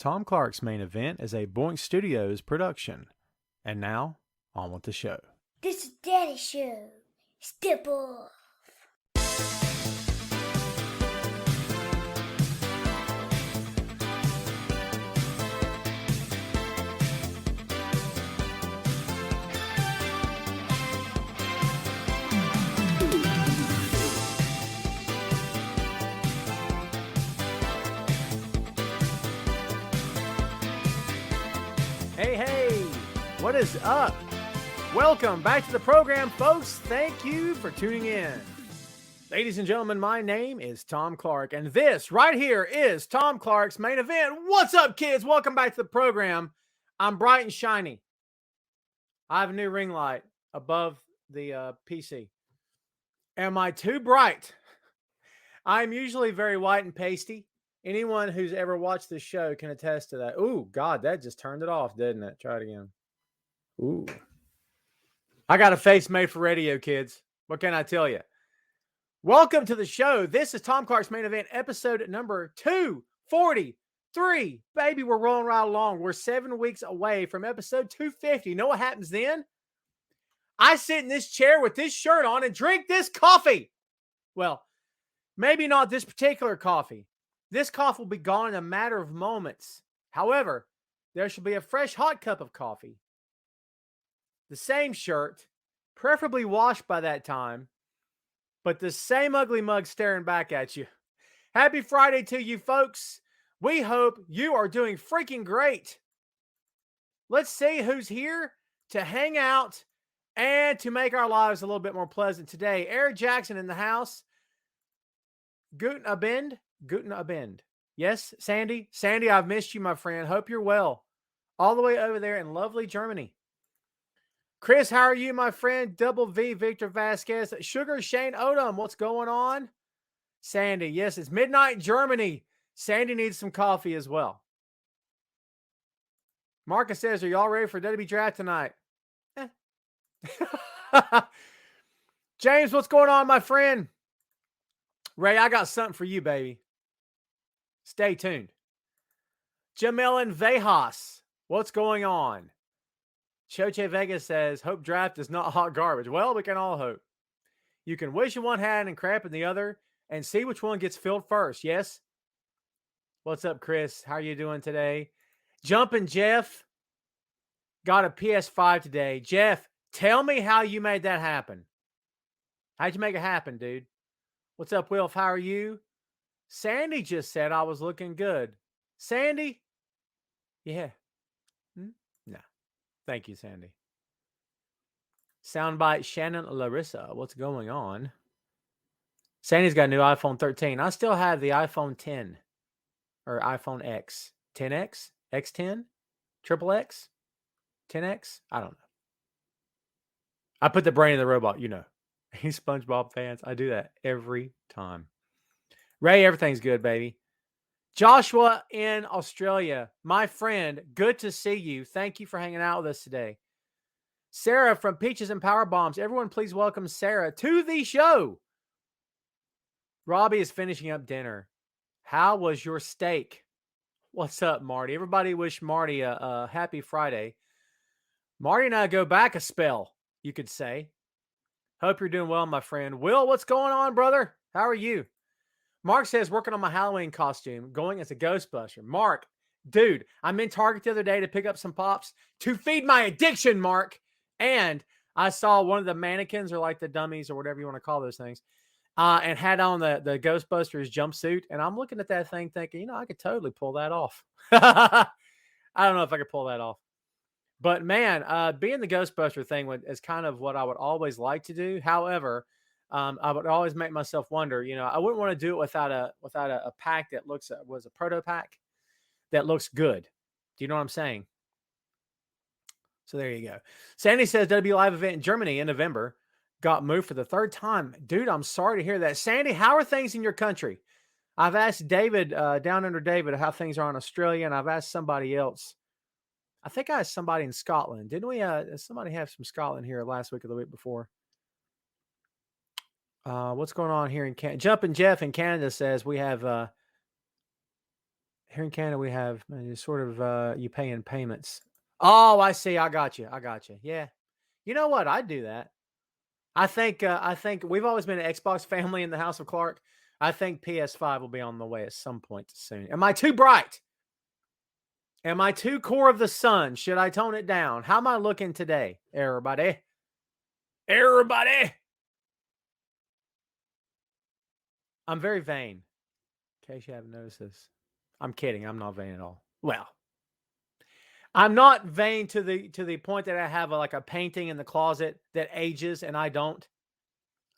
Tom Clark's Main Event is a Boink Studios production. And now, on with the show. This is Daddy's show. Step off. Hey, what is up? Welcome back to the program, folks. Thank you for tuning in. Ladies and gentlemen, my name is Tom Clark, and this right here is Tom Clark's Main Event. What's up, kids? Welcome back to the program. I'm bright and shiny. I have a new ring light above the PC. Am I too bright? I'm usually very white and pasty. Anyone who's ever watched this show can attest to that. Ooh, God, that just turned it off, didn't it? Try it again. Ooh. I got a face made for radio, kids. What can I tell you? Welcome to the show. This is Tom Clark's Main Event, episode number 243. Baby, we're rolling right along. We're 7 weeks away from episode 250. You know what happens then? I sit in this chair with this shirt on and drink this coffee. Well, maybe not this particular coffee. This coffee will be gone in a matter of moments. However, there should be a fresh hot cup of coffee. The same shirt, preferably washed by that time, but the same ugly mug staring back at you. Happy Friday to you, folks. We hope you are doing freaking great. Let's see who's here to hang out and to make our lives a little bit more pleasant today. Eric Jackson in the house. Guten Abend. Guten Abend. Yes, Sandy. Sandy, I've missed you, my friend. Hope you're well. All the way over there in lovely Germany. Chris, how are you, my friend? Double V, Victor Vasquez. Sugar, Shane Odom, what's going on? Sandy, yes, it's midnight in Germany. Sandy needs some coffee as well. Marcus says, are y'all ready for WWE Draft tonight? James, what's going on, my friend? Ray, I got something for you, baby. Stay tuned. Jamelin Vejas, what's going on? Choche Vegas says, hope draft is not hot garbage. Well, we can all hope. You can wish in one hand and crap in the other and see which one gets filled first. Yes? What's up, Chris? How are you doing today? Jumpin' Jeff got a PS5 today. Jeff, tell me how you made that happen. How'd you make it happen, dude? What's up, Wilf? How are you? Sandy just said I was looking good. Sandy? Yeah. No. Thank you, Sandy. Soundbite Shannon Larissa. What's going on? Sandy's got a new iPhone 13. I still have the iPhone 10 or iPhone X. 10X? X10? Triple X? 10X? I don't know. I put the brain in the robot, you know. He's SpongeBob fans. I do that every time. Ray, everything's good, baby. Joshua in Australia, my friend, good to see you. Thank you for hanging out with us today. Sarah from Peaches and Power Bombs. Everyone, please welcome Sarah to the show. Robbie is finishing up dinner. How was your steak? What's up, Marty? Everybody wish Marty a happy Friday. Marty and I go back a spell, you could say. Hope you're doing well, my friend. Will, what's going on, brother? How are you? Mark says, working on my Halloween costume, going as a Ghostbuster. Mark, dude, I'm in Target the other day to pick up some pops to feed my addiction, Mark. And I saw one of the mannequins or like the dummies or whatever you want to call those things and had on the Ghostbusters jumpsuit. And I'm looking at that thing thinking, I could totally pull that off. I don't know if I could pull that off. But, man, being the Ghostbuster thing is kind of what I would always like to do. However, I would always make myself wonder, I wouldn't want to do it without a pack that was a proto pack that looks good. Do you know what I'm saying? So there you go. Sandy says WWE live event in Germany in November got moved for the third time. Dude, I'm sorry to hear that. Sandy, how are things in your country? I've asked David, down under David, how things are in Australia, and I've asked somebody else. I think I asked somebody in Scotland. Didn't we? Somebody have some Scotland here last week or the week before? What's going on here in Canada? Jumpin' Jeff in Canada says we have Here in Canada, we have sort of you pay in payments. Oh, I see. I got you. Yeah. You know what? I'd do that. I think we've always been an Xbox family in the House of Clark. I think PS5 will be on the way at some point soon. Am I too bright? Am I too core of the sun? Should I tone it down? How am I looking today, everybody? Everybody! I'm very vain. In case you haven't noticed this. I'm kidding. I'm not vain at all. Well, I'm not vain to the point that I have like a painting in the closet that ages and I don't.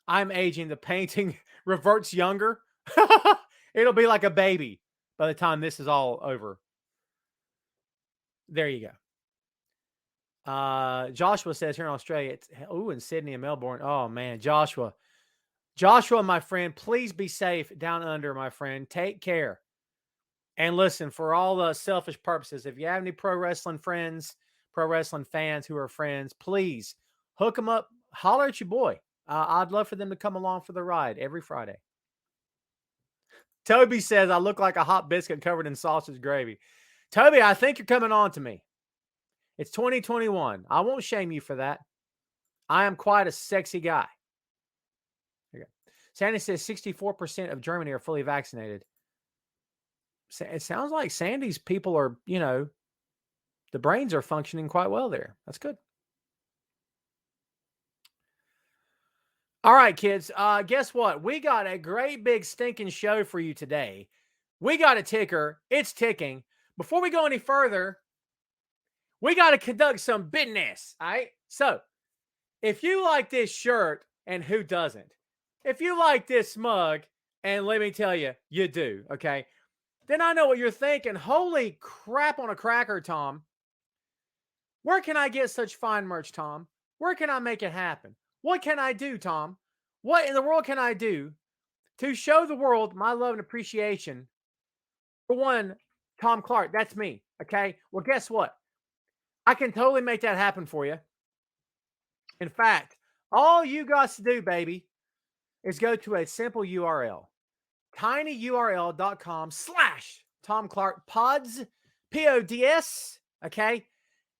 I'm aging. The painting reverts younger. It'll be like a baby by the time this is all over. There you go. Joshua says here in Australia, it's in Sydney and Melbourne. Oh man, Joshua, my friend, please be safe down under, my friend. Take care. And listen, for all the selfish purposes, if you have any pro wrestling friends, pro wrestling fans who are friends, please hook them up. Holler at your boy. I'd love for them to come along for the ride every Friday. Toby says, I look like a hot biscuit covered in sausage gravy. Toby, I think you're coming on to me. It's 2021. I won't shame you for that. I am quite a sexy guy. There you go. Sandy says 64% of Germany are fully vaccinated. It sounds like Sandy's people are, the brains are functioning quite well there. That's good. All right, kids. Guess what? We got a great big stinking show for you today. We got a ticker. It's ticking. Before we go any further, we got to conduct some business. All right. So if you like this shirt, and who doesn't? If you like this mug, and let me tell you, you do. Okay. Then I know what you're thinking. Holy crap on a cracker, Tom. Where can I get such fine merch, Tom? Where can I make it happen? What can I do, Tom? What in the world can I do to show the world my love and appreciation for one, Tom Clark? That's me. Okay. Well, guess what? I can totally make that happen for you. In fact, all you got to do, baby, is go to a simple URL. tinyurl.com/Tom Clark Pods, PODS. Okay.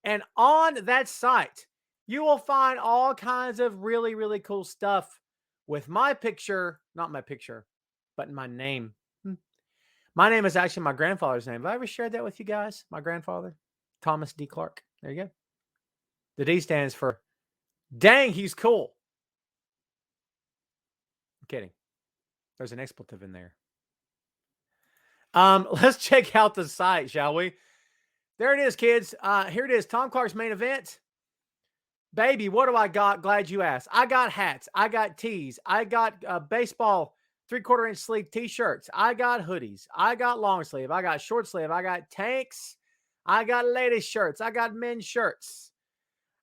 And on that site, you will find all kinds of really, really cool stuff with my picture, not my picture, but my name. My name is actually my grandfather's name. Have I ever shared that with you guys? My grandfather, Thomas D. Clark. There you go. The D stands for dang, he's cool. I'm kidding. There's an expletive in there. Let's check out the site, shall we? There it is, kids. Here it is. Tom Clark's main event. Baby, what do I got? Glad you asked. I got hats. I got tees. I got baseball 3/4 inch sleeve t-shirts. I got hoodies. I got long sleeve. I got short sleeve. I got tanks. I got ladies shirts. I got men's shirts.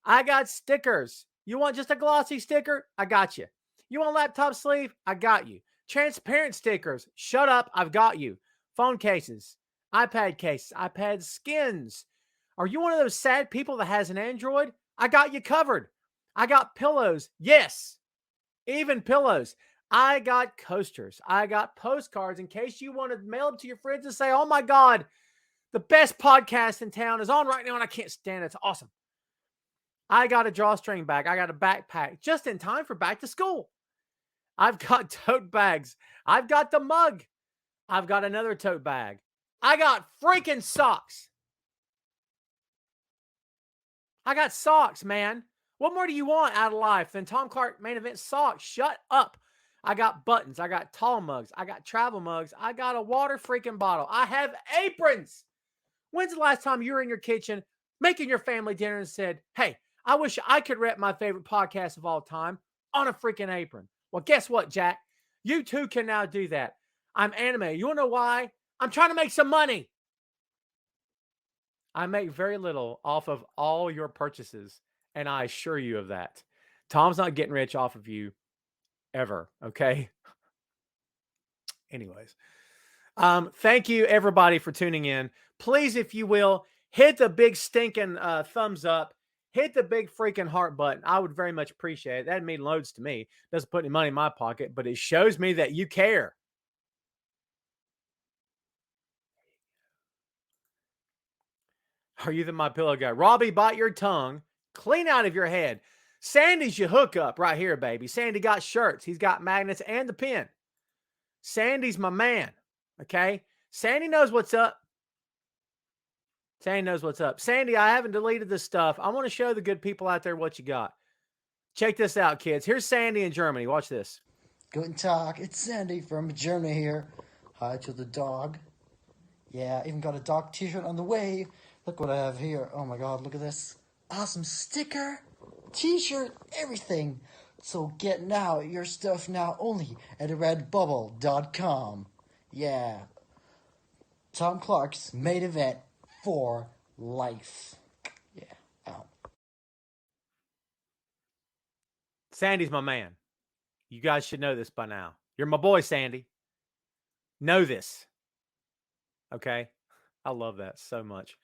I got stickers. You want just a glossy sticker? I got you. You want laptop sleeve? I got you. Transparent stickers. Shut up. I've got you. Phone cases. iPad cases. iPad skins. Are you one of those sad people that has an Android? I got you covered. I got pillows. Yes. Even pillows. I got coasters. I got postcards in case you want to mail them to your friends and say, oh my God, the best podcast in town is on right now and I can't stand it. It's awesome. I got a drawstring bag. I got a backpack just in time for back to school. I've got tote bags. I've got the mug. I've got another tote bag. I got freaking socks. I got socks, man. What more do you want out of life than Tom Clark main event socks? Shut up. I got buttons. I got tall mugs. I got travel mugs. I got a water freaking bottle. I have aprons. When's the last time you were in your kitchen making your family dinner and said, hey, I wish I could rep my favorite podcast of all time on a freaking apron? Well, guess what, Jack? You too can now do that. I'm anime. You want to know why? I'm trying to make some money. I make very little off of all your purchases, and I assure you of that. Tom's not getting rich off of you ever, okay? Anyways, thank you, everybody, for tuning in. Please, if you will, hit the big stinking thumbs up. Hit the big freaking heart button. I would very much appreciate it. That'd mean loads to me. Doesn't put any money in my pocket, but it shows me that you care. Are you the My Pillow guy? Robbie, bite your tongue clean out of your head. Sandy's your hookup right here, baby. Sandy got shirts. He's got magnets and the pin. Sandy's my man, okay? Sandy knows what's up. Sandy knows what's up. Sandy, I haven't deleted this stuff. I want to show the good people out there what you got. Check this out, kids. Here's Sandy in Germany. Watch this. Guten Tag, it's Sandy from Germany here. Hi to the dog. Yeah, even got a dog t-shirt on the way. Look what I have here. Oh my god, look at this. Awesome sticker, t-shirt, everything. So get now your stuff now only at redbubble.com. Yeah. Tom Clark's main event for life. Yeah, out. Sandy's my man. You guys should know this by now. You're my boy, Sandy. Know this. Okay? I love that so much.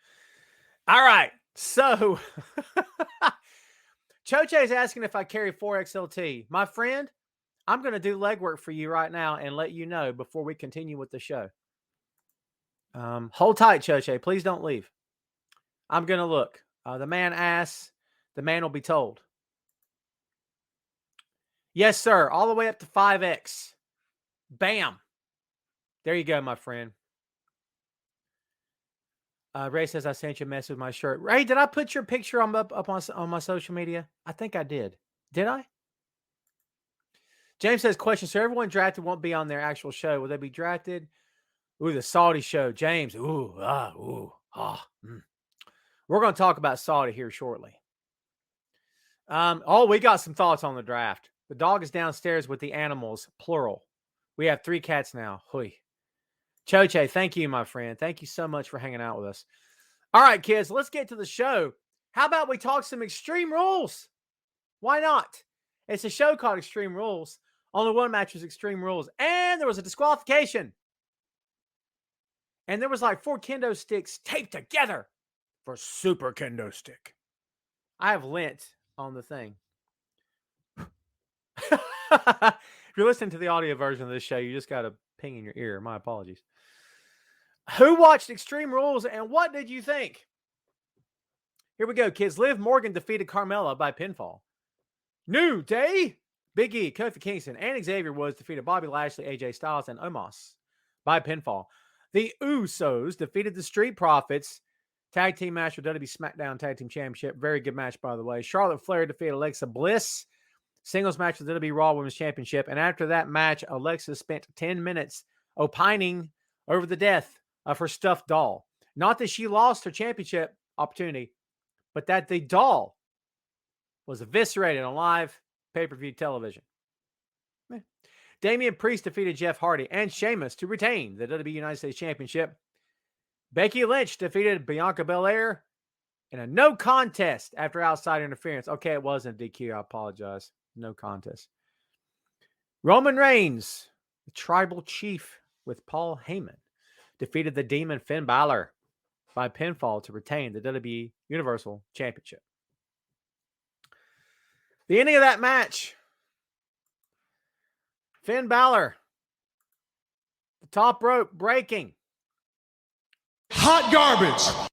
All right. So, Choche is asking if I carry 4XLT. My friend, I'm going to do legwork for you right now and let you know before we continue with the show. Hold tight, Choche. Please don't leave. I'm going to look. The man asks, the man will be told. Yes, sir. All the way up to 5X. Bam. There you go, my friend. Ray says, I sent you a message with my shirt. Ray, did I put your picture up on my social media? I think I did. Did I? James says, question. So everyone drafted won't be on their actual show. Will they be drafted? Ooh, the Saudi show. James. Ooh. We're going to talk about Saudi here shortly. We got some thoughts on the draft. The dog is downstairs with the animals, plural. We have 3 cats now. Hui. Choche, thank you, my friend. Thank you so much for hanging out with us. All right, kids, let's get to the show. How about we talk some Extreme Rules? Why not? It's a show called Extreme Rules. Only one match was Extreme Rules. And there was a disqualification. And there was like 4 kendo sticks taped together for Super Kendo Stick. I have lint on the thing. If you're listening to the audio version of this show, you just got a ping in your ear. My apologies. Who watched Extreme Rules and what did you think? Here we go, kids. Liv Morgan defeated Carmella by pinfall. New Day, Big E, Kofi Kingston, and Xavier Woods defeated Bobby Lashley, AJ Styles, and Omos by pinfall. The Usos defeated the Street Profits. Tag team match for WWE Smackdown Tag Team Championship. Very good match, by the way. Charlotte Flair defeated Alexa Bliss. Singles match for the WWE Raw Women's Championship. And after that match, Alexa spent 10 minutes opining over the death of her stuffed doll. Not that she lost her championship opportunity, but that the doll was eviscerated on live pay-per-view television. Damian Priest defeated Jeff Hardy and Sheamus to retain the WWE United States Championship. Becky Lynch defeated Bianca Belair in a no contest after outside interference. Okay, it wasn't DQ. I apologize. No contest. Roman Reigns, the tribal chief with Paul Heyman, defeated the Demon Finn Balor by pinfall to retain the WWE Universal Championship. The ending of that match, Finn Balor, the top rope breaking. Hot garbage.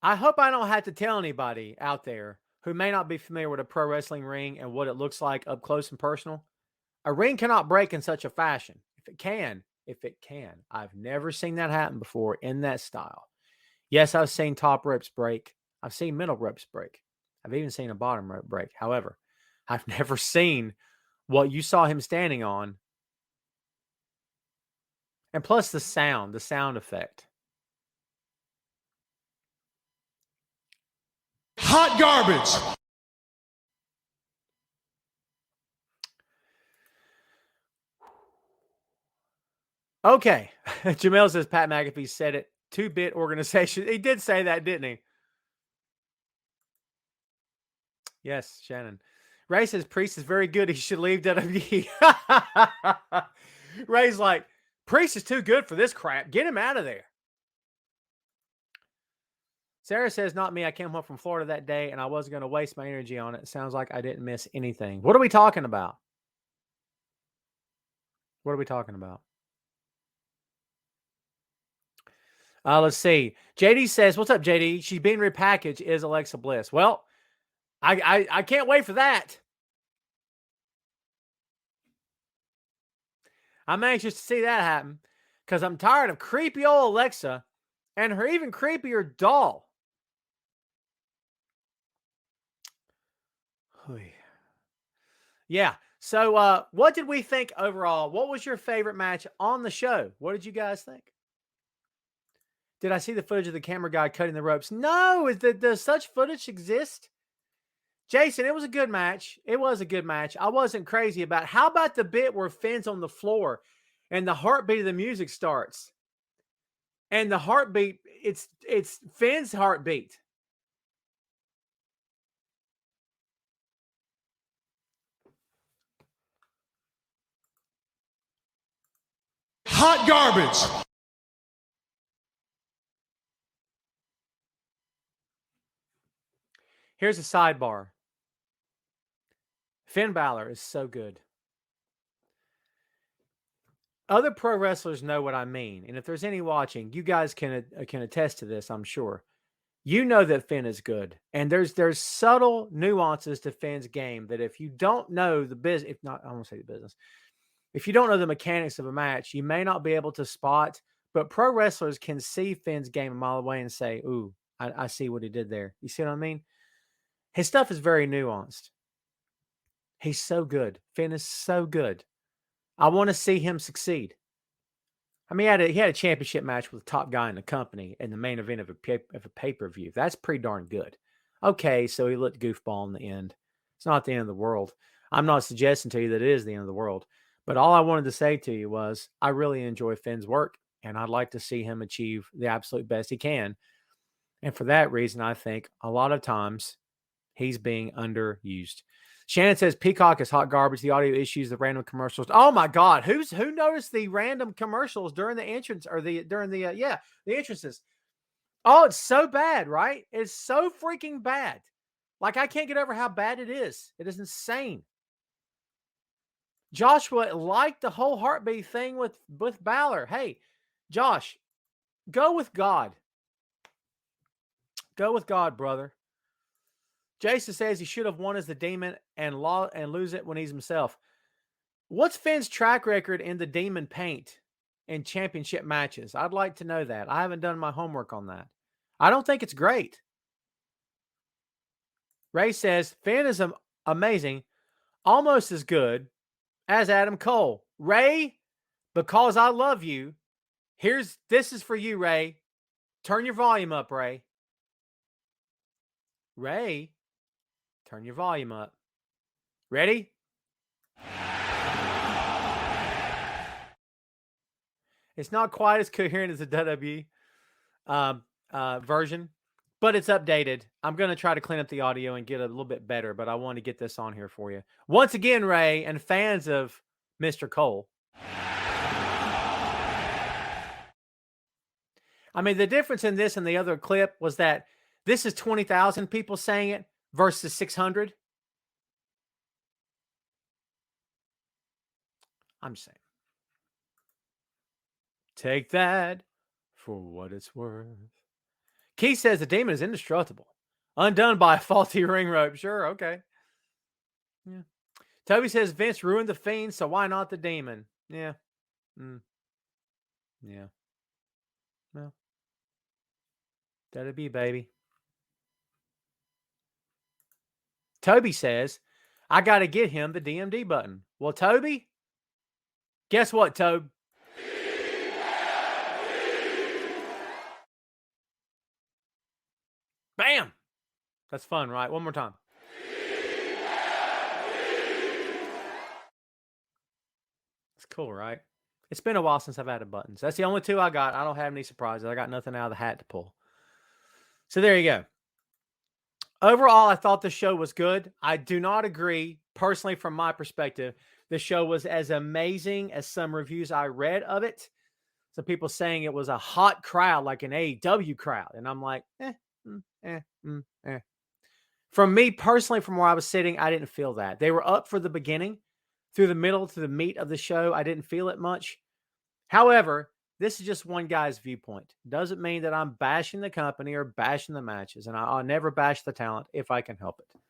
I hope I don't have to tell anybody out there who may not be familiar with a pro wrestling ring and what it looks like up close and personal. A ring cannot break in such a fashion. If it can, I've never seen that happen before in that style. Yes, I've seen top ropes break. I've seen middle ropes break. I've even seen a bottom rope break. However, I've never seen what you saw him standing on. And plus the sound effect. Hot garbage. Okay. Jamel says Pat McAfee said it. 2-bit organization. He did say that, didn't he? Yes, Shannon. Ray says Priest is very good. He should leave WWE. Ray's like, Priest is too good for this crap. Get him out of there. Sarah says, not me. I came home from Florida that day and I wasn't going to waste my energy on it. Sounds like I didn't miss anything. What are we talking about? What are we talking about? Let's see. JD says, "What's up, JD? She's being repackaged. Is Alexa Bliss?" Well, I can't wait for that. I'm anxious to see that happen because I'm tired of creepy old Alexa and her even creepier doll. Yeah. So what did we think overall? What was your favorite match on the show? What did you guys think? Did I see the footage of the camera guy cutting the ropes? No. Does such footage exist? Jason, it was a good match. It was a good match. I wasn't crazy about it. How about the bit where Finn's on the floor and the heartbeat of the music starts? And the heartbeat, it's Finn's heartbeat. Hot garbage. Here's a sidebar. Finn Balor is so good. Other pro wrestlers know what I mean. And if there's any watching, you guys can attest to this, I'm sure. You know that Finn is good. And there's subtle nuances to Finn's game that if you don't know the business, if not, I won't say the business. If you don't know the mechanics of a match, you may not be able to spot, but pro wrestlers can see Finn's game a mile away and say, ooh, I see what he did there. You see what I mean? His stuff is very nuanced. He's so good. Finn is so good. I want to see him succeed. I mean, he had a championship match with the top guy in the company in the main event of a pay-per-view. That's pretty darn good. Okay, so he looked goofball in the end. It's not the end of the world. I'm not suggesting to you that it is the end of the world. But all I wanted to say to you was I really enjoy Finn's work, and I'd like to see him achieve the absolute best he can. And for that reason, I think a lot of times he's being underused. Shannon says Peacock is hot garbage. The audio issues, the random commercials. Oh my God, who noticed the random commercials during the entrance or the entrances? Oh, it's so bad, right? It's so freaking bad. Like I can't get over how bad it is. It is insane. Joshua liked the whole heartbeat thing with Balor. Hey, Josh, go with God. Go with God, brother. Jason says he should have won as the Demon and lose it when he's himself. What's Finn's track record in the Demon paint in championship matches? I'd like to know that. I haven't done my homework on that. I don't think it's great. Ray says Finn is amazing, almost as good as Adam Cole. Ray, because I love you, this is for you, Ray. Turn your volume up, Ray. Ray, turn your volume up. Ready? It's not quite as coherent as the WWE version, but it's updated. I'm going to try to clean up the audio and get a little bit better, but I want to get this on here for you. Once again, Ray, and fans of Mr. Cole. I mean, the difference in this and the other clip was that this is 20,000 people saying it versus 600. I'm just saying. Take that for what it's worth. Keith says the Demon is indestructible. Undone by a faulty ring rope. Sure, okay. Yeah. Toby says Vince ruined the Fiend, so why not the Demon? Yeah. Yeah. Well. That'll be, baby. Toby says, I got to get him the DMD button. Well, Toby, guess what, Toby? Bam! That's fun, right? One more time. It's cool, right? It's been a while since I've added buttons. That's the only two I got. I don't have any surprises. I got nothing out of the hat to pull. So there you go. Overall, I thought the show was good. I do not agree, personally, from my perspective, the show was as amazing as some reviews I read of it. Some people saying it was a hot crowd, like an AEW crowd. And I'm like, From me personally, from where I was sitting, I didn't feel that. They were up for the beginning. Through the middle to the meat of the show, I didn't feel it much. However, this is just one guy's viewpoint. Doesn't mean that I'm bashing the company or bashing the matches. And I'll never bash the talent if I can help it.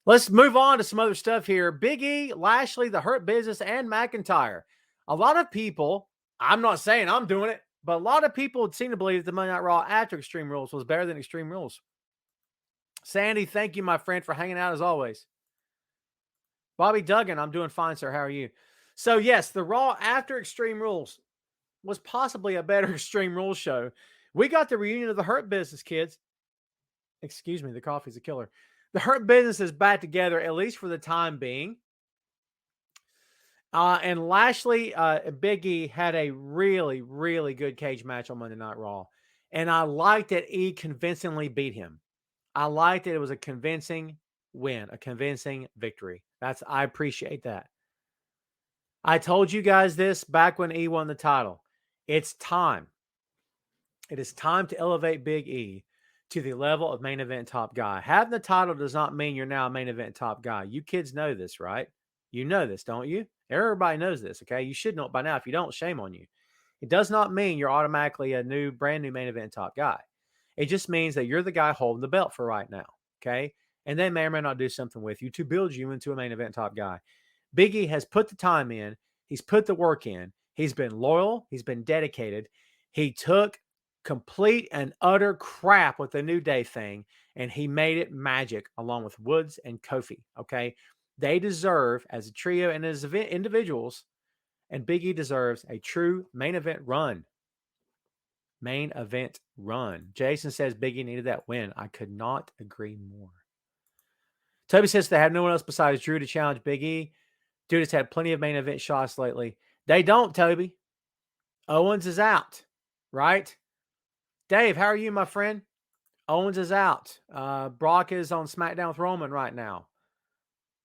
Let's move on to some other stuff here. Big E, Lashley, the Hurt Business, and McIntyre. A lot of people, I'm not saying I'm doing it, but a lot of people seem to believe that the Monday Night Raw after Extreme Rules was better than Extreme Rules. Sandy, thank you, my friend, for hanging out as always. Bobby Duggan, I'm doing fine, sir. How are you? So, yes, the Raw after Extreme Rules was possibly a better Extreme Rules show. We got the reunion of the Hurt Business, kids. Excuse me, the coffee's a killer. The Hurt Business is back together, at least for the time being. And Lashley and Big E had a really, really good cage match on Monday Night Raw. And I liked that E convincingly beat him. I liked that it was a convincing win, a convincing victory. I appreciate that. I told you guys this back when E won the title. It's time. It is time to elevate Big E to the level of main event top guy. Having the title does not mean you're now a main event top guy. You kids know this, right? You know this, don't you? Everybody knows this, okay? You should know it by now. If you don't, shame on you. It does not mean you're automatically a brand new main event top guy. It just means that you're the guy holding the belt for right now, okay? And they may or may not do something with you to build you into a main event top guy. Big E has put the time in. He's put the work in. He's been loyal. He's been dedicated. He took complete and utter crap with the New Day thing, and he made it magic along with Woods and Kofi, okay? They deserve, as a trio and as individuals, and Big E deserves a true main event run. Main event run. Jason says Big E needed that win. I could not agree more. Toby says they have no one else besides Drew to challenge Big E. Dude has had plenty of main event shots lately. They don't, Toby. Owens is out, right? Dave, how are you, my friend? Owens is out. Brock is on SmackDown with Roman right now.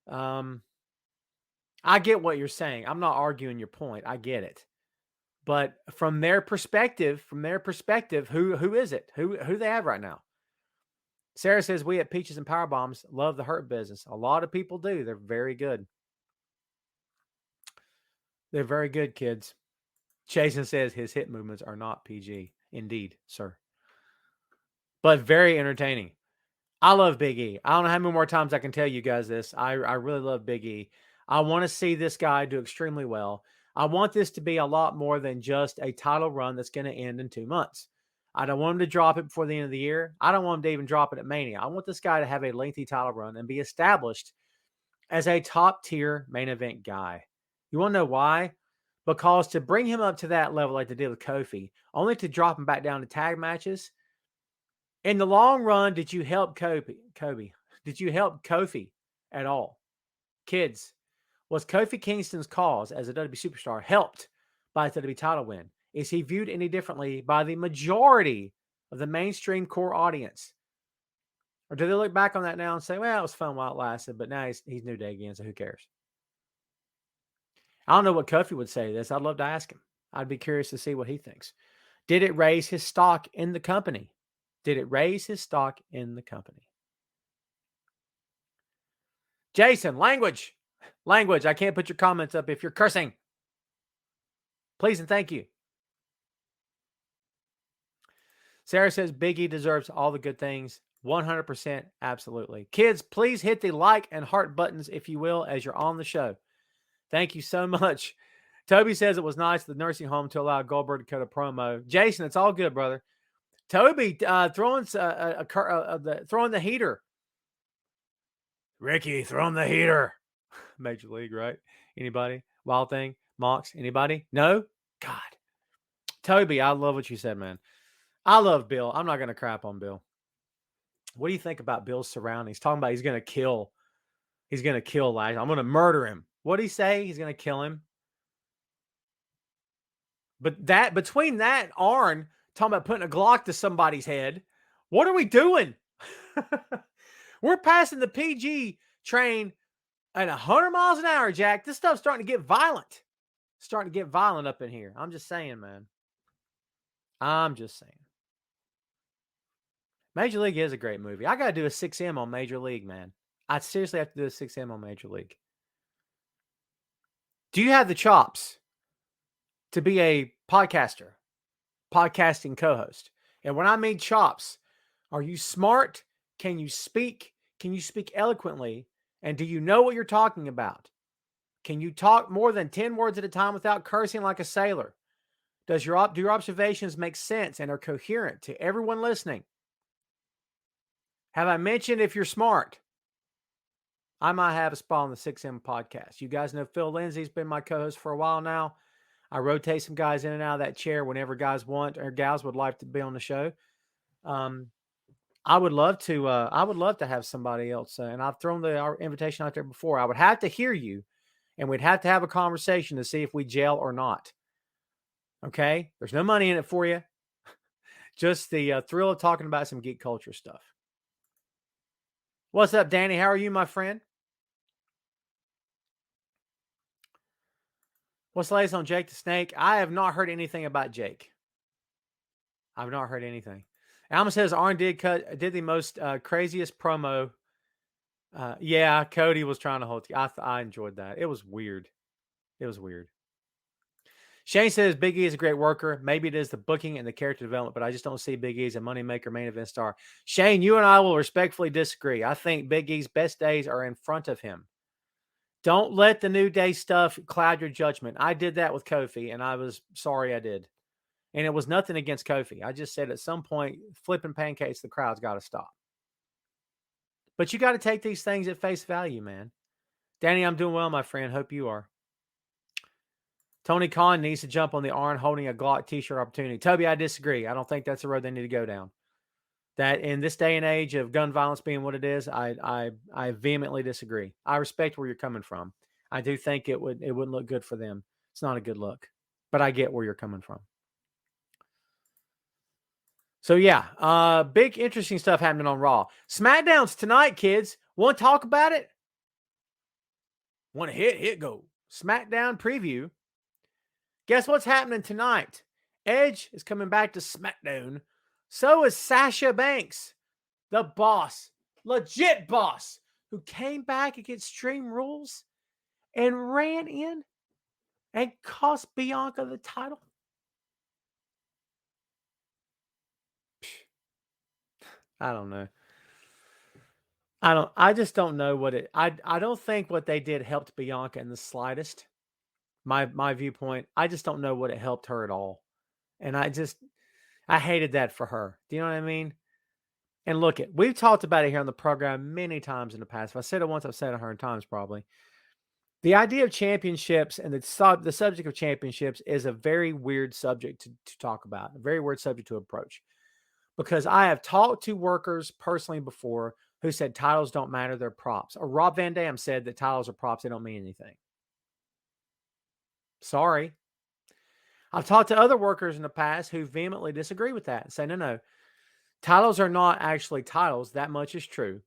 I get what you're saying. I'm not arguing your point. I get it. But from their perspective, who is it? Who they have right now? Sarah says, we at Peaches and Power Bombs love the Hurt Business. A lot of people do. They're very good. They're very good, kids. Jason says his hip movements are not PG. Indeed, sir. But very entertaining. I love Big E. I don't know how many more times I can tell you guys this. I really love Big E. I want to see this guy do extremely well. I want this to be a lot more than just a title run that's going to end in 2 months. I don't want him to drop it before the end of the year. I don't want him to even drop it at Mania. I want this guy to have a lengthy title run and be established as a top-tier main event guy. You want to know why? Because to bring him up to that level like they did with Kofi, only to drop him back down to tag matches, in the long run, did you help Kobe? Did you help Kofi at all? Kids, was Kofi Kingston's cause as a WWE superstar helped by the WWE title win? Is he viewed any differently by the majority of the mainstream core audience? Or do they look back on that now and say, well, it was fun while it lasted, but now he's New Day again, so who cares? I don't know what Kofi would say to this. I'd love to ask him. I'd be curious to see what he thinks. Did it raise his stock in the company? Did it raise his stock in the company? Jason, language. Language. I can't put your comments up if you're cursing. Please and thank you. Sarah says Big E deserves all the good things. 100%. Absolutely. Kids, please hit the like and heart buttons, if you will, as you're on the show. Thank you so much. Toby says it was nice at the nursing home to allow Goldberg to cut a promo. Jason, it's all good, brother. Toby throwing the heater. Ricky, throwing the heater. Major League, right? Anybody? Wild Thing? Mox? Anybody? No? God. Toby, I love what you said, man. I love Bill. I'm not going to crap on Bill. What do you think about Bill's surroundings? Talking about he's going to kill Lashley. I'm going to murder him. What did he say? He's going to kill him. But between that and Arn talking about putting a Glock to somebody's head, what are we doing? We're passing the PG train at 100 miles an hour, Jack. This stuff's starting to get violent. Starting to get violent up in here. I'm just saying, man. I'm just saying. Major League is a great movie. I got to do a 6M on Major League, man. I seriously have to do a 6M on Major League. Do you have the chops to be a podcaster, podcasting co-host. And when I mean chops, are you smart? Can you speak? Can you speak eloquently? And do you know what you're talking about? Can you talk more than 10 words at a time without cursing like a sailor? Do your observations make sense and are coherent to everyone listening? Have I mentioned if you're smart? I might have a spot on the 6M podcast. You guys know Phil Lindsay's been my co-host for a while now. I rotate some guys in and out of that chair whenever guys want or gals would like to be on the show. I would love to. I would love to have somebody else, and I've thrown the invitation out there before. I would have to hear you, and we'd have to have a conversation to see if we gel or not. Okay, there's no money in it for you. Just the thrill of talking about some geek culture stuff. What's up, Danny? How are you, my friend? What's the latest on Jake the Snake? I have not heard anything about Jake. I've not heard anything. Alma says Arn did the most craziest promo. Yeah, Cody was trying to hold. I enjoyed that. It was weird. It was weird. Shane says Big E is a great worker. Maybe it is the booking and the character development, but I just don't see Big E as a moneymaker main event star. Shane, you and I will respectfully disagree. I think Big E's best days are in front of him. Don't let the New Day stuff cloud your judgment. I did that with Kofi, and I was sorry I did. And it was nothing against Kofi. I just said at some point, flipping pancakes, the crowd's got to stop. But you got to take these things at face value, man. Danny, I'm doing well, my friend. Hope you are. Tony Khan needs to jump on the Arn holding a Glock t-shirt opportunity. Toby, I disagree. I don't think that's the road they need to go down. That in this day and age of gun violence being what it is, I vehemently disagree. I respect where you're coming from. I do think it wouldn't look good for them. It's not a good look. But I get where you're coming from. So yeah, big interesting stuff happening on Raw. Smackdown's tonight, kids. Want to talk about it? Want to hit go. Smackdown preview. Guess what's happening tonight? Edge is coming back to Smackdown. So is Sasha Banks, the boss, legit boss, who came back against Extreme Rules and ran in and cost Bianca the title. I don't know. I just don't know what it. I don't think what they did helped Bianca in the slightest. My viewpoint. I just don't know what it helped her at all. And I hated that for her. Do you know what I mean? And look, we've talked about it here on the program many times in the past. If I said it once, I've said it 100 times probably. The idea of championships and the subject of championships is a very weird subject to talk about, a very weird subject to approach. Because I have talked to workers personally before who said titles don't matter, they're props. Or Rob Van Dam said that titles are props, they don't mean anything. Sorry. I've talked to other workers in the past who vehemently disagree with that and say, no, titles are not actually titles. That much is true.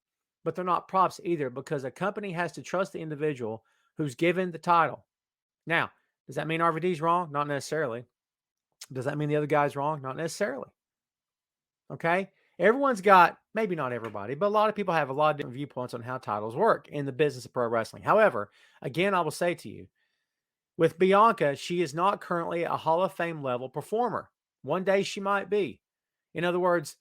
But they're not props either because a company has to trust the individual who's given the title. Now, does that mean RVD's wrong? Not necessarily. Does that mean the other guy's wrong? Not necessarily. Okay? Everyone's got, maybe not everybody, but a lot of people have a lot of different viewpoints on how titles work in the business of pro wrestling. However, again, I will say to you, with Bianca, she is not currently a Hall of Fame level performer. One day she might be. In other words,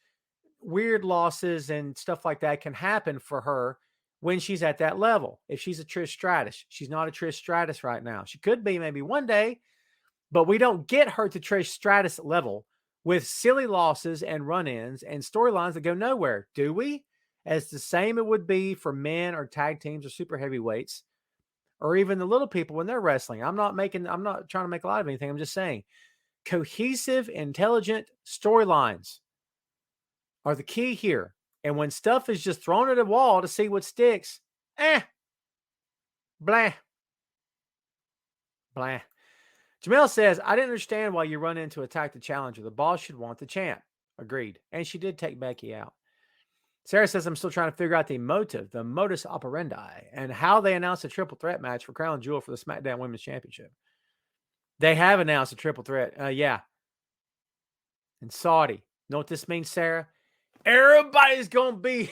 weird losses and stuff like that can happen for her when she's at that level. If she's a Trish Stratus, she's not a Trish Stratus right now. She could be maybe one day, but we don't get her to Trish Stratus level with silly losses and run-ins and storylines that go nowhere, do we? As the same it would be for men or tag teams or super heavyweights or even the little people when they're wrestling. I'm not trying to make a lot of anything. I'm just saying cohesive, intelligent storylines are the key here. And when stuff is just thrown at a wall to see what sticks, blah. Jamel says, I didn't understand why you run in to attack the challenger. The boss should want the champ. Agreed. And she did take Becky out. Sarah says, I'm still trying to figure out the motive, the modus operandi, and how they announced a triple threat match for Crown Jewel for the SmackDown Women's Championship. They have announced a triple threat. Yeah. In Saudi. You know what this means, Sarah? Everybody's going to be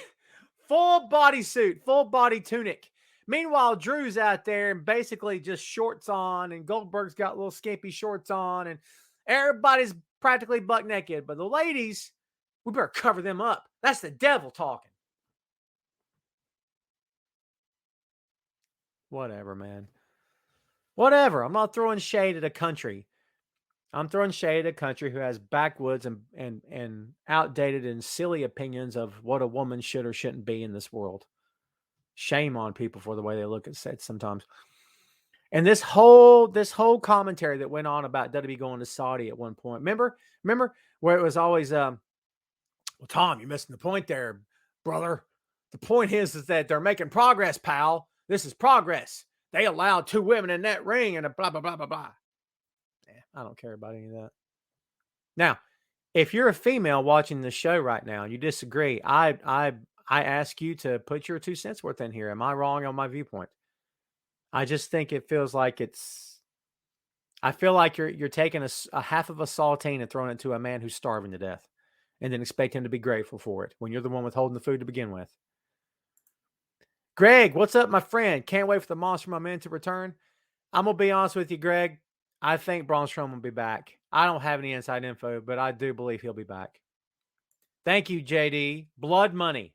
full bodysuit, full body tunic. Meanwhile, Drew's out there and basically just shorts on, and Goldberg's got little skimpy shorts on, and Everybody's practically buck naked, but the ladies, we better cover them up. That's the devil talking. Whatever, man. Whatever. I'm not throwing shade at a country. I'm throwing shade at a country who has backwoods and outdated and silly opinions of what a woman should or shouldn't be in this world. Shame on people for the way they look at it sometimes. And this whole commentary that went on about WWE going to Saudi at one point. Remember where it was always, well, Tom, you're missing the point there, brother. The point is that they're making progress, pal. This is progress. They allowed 2 women in that ring and a blah, blah, blah, blah, blah. I don't care about any of that. Now, if you're a female watching the show right now and you disagree, I ask you to put your 2 cents worth in here. Am I wrong on my viewpoint? I just think it feels like I feel like you're taking a half of a saltine and throwing it to a man who's starving to death and then expect him to be grateful for it when you're the one withholding the food to begin with. Greg, what's up, my friend? Can't wait for the Monster My Man to return. I'm going to be honest with you, Greg. I think Braun Strowman will be back. I don't have any inside info, but I do believe he'll be back. Thank you, JD. Blood money.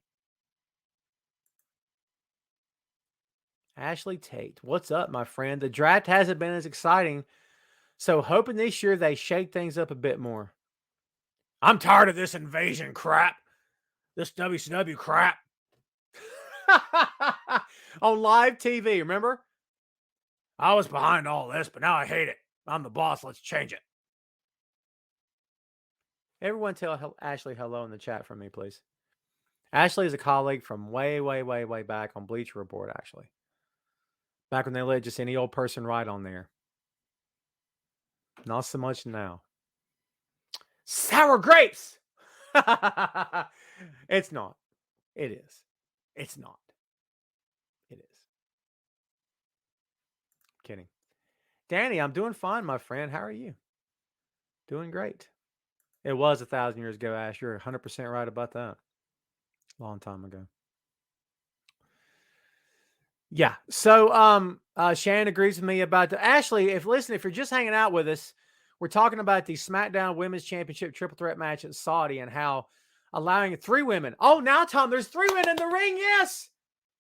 Ashley Tate, what's up, my friend? The draft hasn't been as exciting, so hoping this year they shake things up a bit more. I'm tired of this invasion crap. This WCW crap. On live TV, remember? I was behind all this, but now I hate it. I'm the boss. Let's change it. Everyone tell Ashley hello in the chat from me, please. Ashley is a colleague from way, way, way, way back on Bleacher Report, actually. Back when they let just any old person write on there. Not so much now. Sour grapes! It's not. It is. It's not. It is. Kidding. Danny, I'm doing fine, my friend. How are you? Doing great. It was 1,000 years ago, Ash. You're 100% right about that. Long time ago. Yeah. So Shannon agrees with me about the Ashley, if you're just hanging out with us, we're talking about the SmackDown Women's Championship triple threat match at Saudi and how allowing 3 women. Oh, now Tom, there's 3 women in the ring, yes.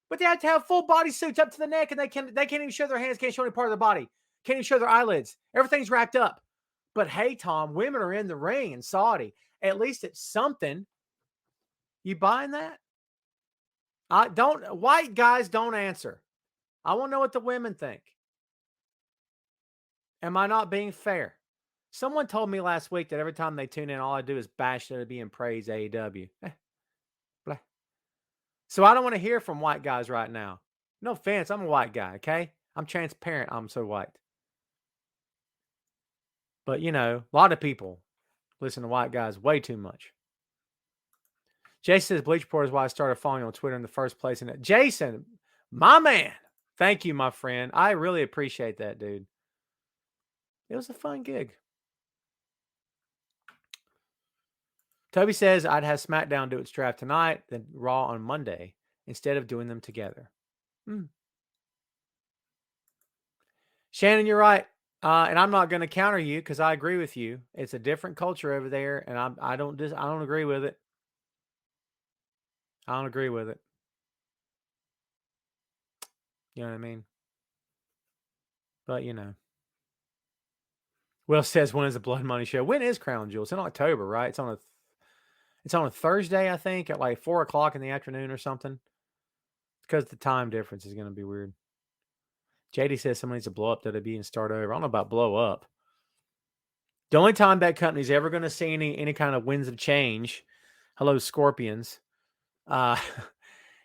But they have to have full body suits up to the neck, and they can't even show their hands, can't show any part of their body, can't even show their eyelids. Everything's wrapped up. But hey, Tom, women are in the ring in Saudi. At least it's something. You buying that? White guys don't answer. I want to know what the women think. Am I not being fair? Someone told me last week that every time they tune in, all I do is bash WWE and praise AEW. So I don't want to hear from white guys right now. No offense, I'm a white guy, okay? I'm transparent. I'm so white. But, a lot of people listen to white guys way too much. Jason says Bleach Report is why I started following on Twitter in the first place. And Jason, my man, thank you, my friend. I really appreciate that, dude. It was a fun gig. Toby says I'd have SmackDown do its draft tonight, then Raw on Monday, instead of doing them together. Shannon, you're right. And I'm not going to counter you because I agree with you. It's a different culture over there, and I don't agree with it. I don't agree with it. You know what I mean? But, Will says, when is the Blood Money show? When is Crown Jewel? It's in October, right? It's on a Thursday, I think, at like 4 o'clock in the afternoon or something. Because the time difference is going to be weird. JD says someone needs to blow up WWE and start over. I don't know about blow up. The only time that company's ever going to see any kind of winds of change, hello Scorpions,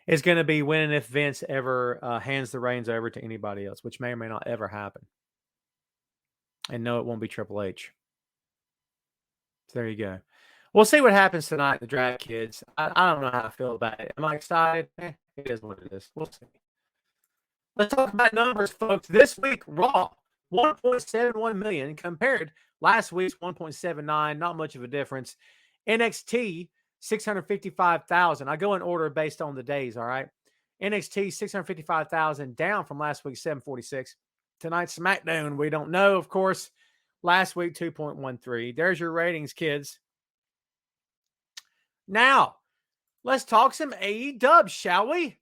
is going to be when and if Vince ever hands the reins over to anybody else, which may or may not ever happen. And no, it won't be Triple H. So there you go. We'll see what happens tonight in the draft, kids. I don't know how I feel about it. Am I excited? It is what it is. We'll see. Let's talk about numbers, folks. This week, Raw, 1.71 million compared last week's 1.79. Not much of a difference. NXT, 655,000. I go in order based on the days, all right? NXT, 655,000, down from last week's 746. Tonight's SmackDown, we don't know, of course. Last week, 2.13. There's your ratings, kids. Now, let's talk some AEW, shall we?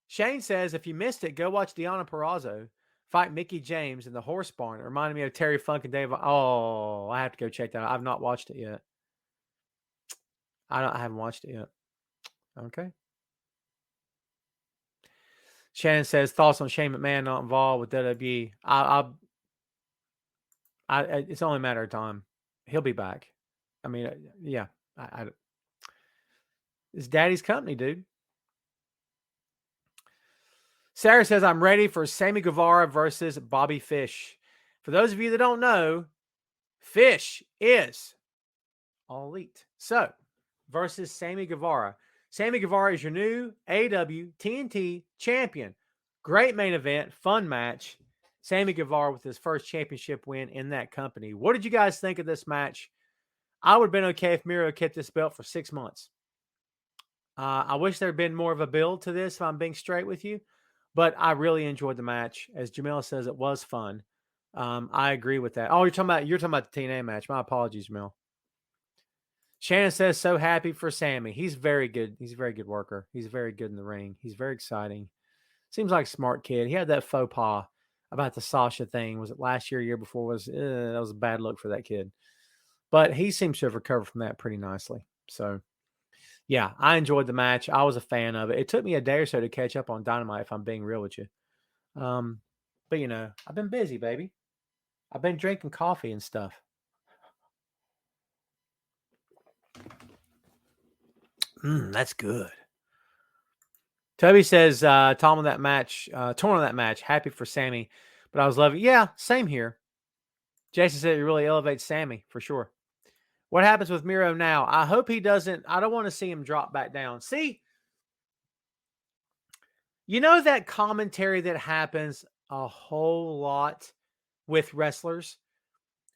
Shane says, if you missed it, go watch Deonna Purrazzo fight Mickey James in the Horse Barn. It reminded me of Terry Funk and Dave. Oh, I have to go check that out. I've not watched it yet. I haven't watched it yet. Okay. Shannon says, thoughts on Shane McMahon not involved with WWE. It's only a matter of time. He'll be back. I mean, yeah. It's Daddy's company, dude. Sarah says, I'm ready for Sammy Guevara versus Bobby Fish. For those of you that don't know, Fish is All Elite. So, versus Sammy Guevara. Sammy Guevara is your new AEW TNT champion. Great main event, fun match. Sammy Guevara with his first championship win in that company. What did you guys think of this match? I would have been okay if Miro kept this belt for 6 months. I wish there had been more of a build to this, if I'm being straight with you. But I really enjoyed the match. As Jamil says, it was fun. I agree with that. Oh, you're talking about the TNA match. My apologies, Jamil. Shannon says, so happy for Sammy. He's very good. He's a very good worker. He's very good in the ring. He's very exciting. Seems like a smart kid. He had that faux pas about the Sasha thing. Was it last year, year before? That was a bad look for that kid. But he seems to have recovered from that pretty nicely. So, yeah, I enjoyed the match. I was a fan of it. It took me a day or so to catch up on Dynamite, if I'm being real with you. But, you know, I've been busy, baby. I've been drinking coffee and stuff. That's good. Toby says, torn on that match. Happy for Sammy. But I was loving it. Yeah, same here. Jason said it really elevates Sammy, for sure. What happens with Miro now? I hope he doesn't. I don't want to see him drop back down. See, you know that commentary that happens a whole lot with wrestlers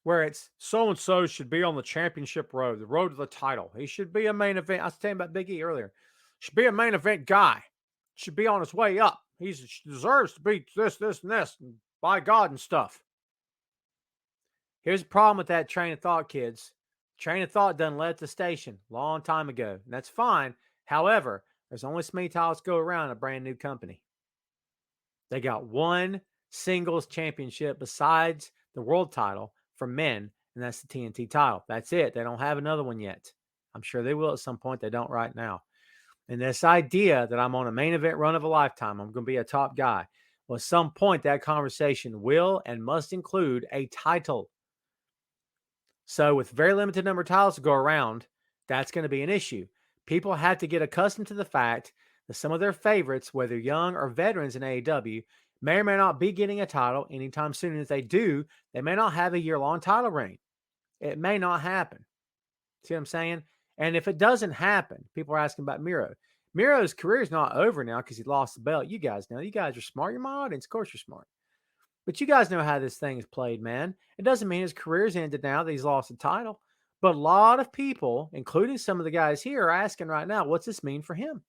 where it's so-and-so should be on the championship road, the road to the title. He should be a main event. I was telling about Big E earlier. Should be a main event guy. Should be on his way up. He deserves to be this, and this, and by God and stuff. Here's the problem with that train of thought, kids. Train of thought done left the station a long time ago, and that's fine. However, there's only so many titles go around a brand new company. They got one singles championship besides the world title for men, and that's the TNT title. That's it. They don't have another one yet. I'm sure they will at some point. They don't right now. And this idea that I'm on a main event run of a lifetime, I'm going to be a top guy. Well, at some point, that conversation will and must include a title. So with very limited number of titles to go around, that's going to be an issue. People have to get accustomed to the fact that some of their favorites, whether young or veterans in AEW, may or may not be getting a title anytime soon. And if they do, they may not have a year-long title reign. It may not happen. See what I'm saying? And if it doesn't happen, people are asking about Miro. Miro's career is not over now because he lost the belt. You guys know. You guys are smart. You're my audience. Of course you're smart. But you guys know how this thing is played, man. It doesn't mean his career's ended now that he's lost the title. But a lot of people, including some of the guys here, are asking right now, what's this mean for him?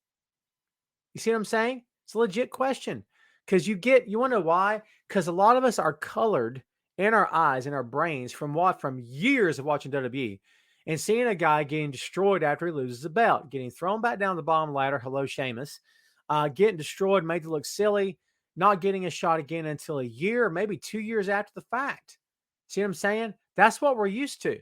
You see what I'm saying? It's a legit question. Because you want to know why? Because a lot of us are colored in our eyes, in our brains from years of watching WWE and seeing a guy getting destroyed after he loses the belt, getting thrown back down the bottom ladder. Hello, Sheamus. Getting destroyed, made to look silly. Not getting a shot again until a year, maybe 2 years after the fact. See what I'm saying? That's what we're used to.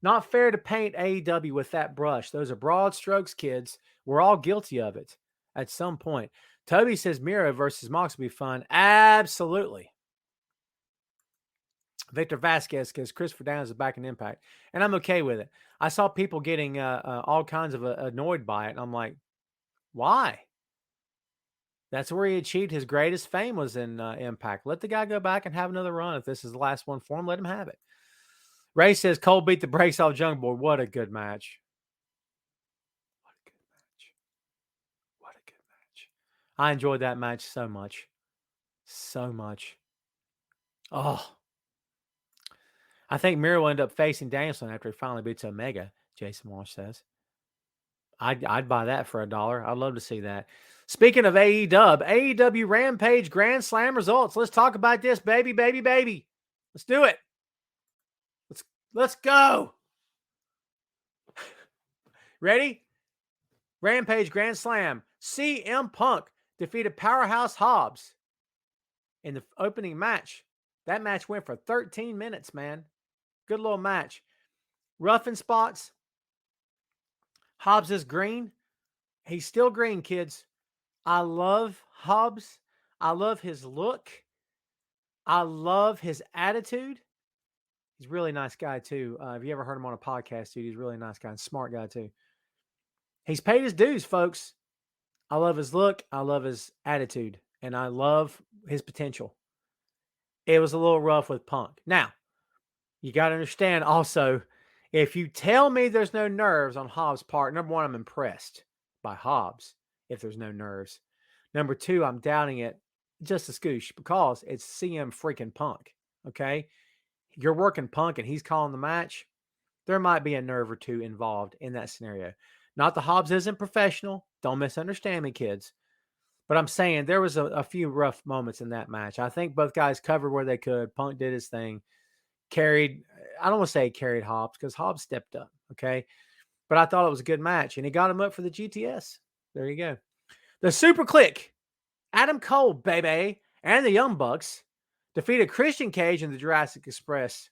Not fair to paint AEW with that brush. Those are broad strokes, kids. We're all guilty of it at some point. Toby says Miro versus Mox will be fun. Absolutely. Victor Vasquez says Christopher Downs is back in Impact. And I'm okay with it. I saw people getting all kinds of annoyed by it. And I'm like, why? That's where he achieved his greatest fame was in Impact. Let the guy go back and have another run. If this is the last one for him, let him have it. Ray says Cole beat the brakes off Jungle Boy. What a good match. What a good match. What a good match. I enjoyed that match so much. So much. Oh. I think Miro will end up facing Danielson after he finally beats Omega, Jason Walsh says. I'd buy that for $1. I'd love to see that. Speaking of AEW Rampage Grand Slam results. Let's talk about this, baby. Let's do it. Let's go. Ready? Rampage Grand Slam. CM Punk defeated Powerhouse Hobbs in the opening match. That match went for 13 minutes, man. Good little match. Rough in spots. Hobbs is green. He's still green, kids. I love Hobbs. I love his look. I love his attitude. He's a really nice guy, too. Have you ever heard him on a podcast, dude? He's a really nice guy and smart guy, too. He's paid his dues, folks. I love his look. I love his attitude. And I love his potential. It was a little rough with Punk. Now, you got to understand also, if you tell me there's no nerves on Hobbs' part, number one, I'm impressed by Hobbs if there's no nerves. Number two, I'm doubting it just a scoosh because it's CM freaking Punk, okay? You're working Punk and he's calling the match. There might be a nerve or two involved in that scenario. Not the Hobbs isn't professional. Don't misunderstand me, kids. But I'm saying there was a few rough moments in that match. I think both guys covered where they could. Punk did his thing. Carried, I don't want to say carried Hobbs because Hobbs stepped up, okay? But I thought it was a good match, and he got him up for the GTS. There you go. The Super Click, Adam Cole, baby, and the Young Bucks defeated Christian Cage in the Jurassic Express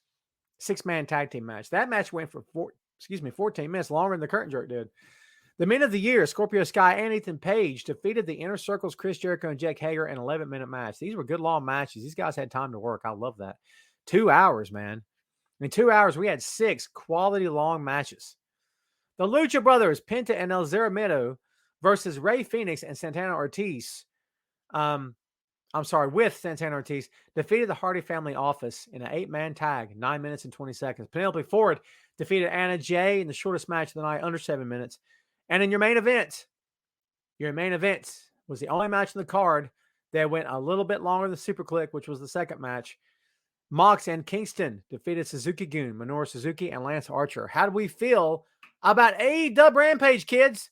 6-man tag team match. That match went for 14 minutes, longer than the curtain jerk did. The Men of the Year, Scorpio Sky and Ethan Page defeated the Inner Circle's Chris Jericho and Jake Hager in an 11-minute match. These were good long matches. These guys had time to work. I love that. 2 hours, man. In 2 hours, we had 6 quality long matches. The Lucha Brothers, Penta and El Zero versus Rey Fenix and Santana Ortiz. With Santana Ortiz, defeated the Hardy Family Office in an 8-man tag, 9 minutes and 20 seconds. Penelope Ford defeated Anna Jay in the shortest match of the night, under 7 minutes. And in your main event was the only match in the card that went a little bit longer than Super Click, which was the second match. Mox and Kingston defeated Suzuki Gun, Minoru Suzuki, and Lance Archer. How do we feel about AEW Rampage, kids?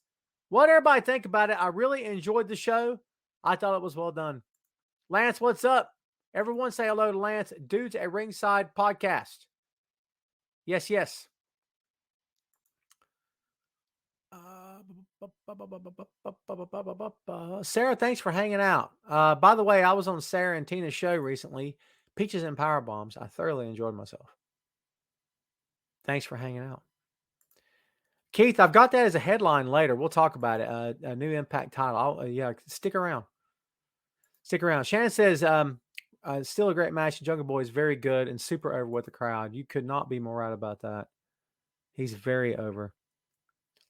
What did everybody think about it? I really enjoyed the show. I thought it was well done. Lance, what's up? Everyone say hello to Lance. Dudes at Ringside Podcast. Yes. Sarah, thanks for hanging out. By the way, I was on Sarah and Tina's show recently, Peaches and Power Bombs. I thoroughly enjoyed myself. Thanks for hanging out. Keith, I've got that as a headline later. We'll talk about it. A new Impact title. Stick around. Shannon says, still a great match. Jungle Boy is very good and super over with the crowd. You could not be more right about that. He's very over.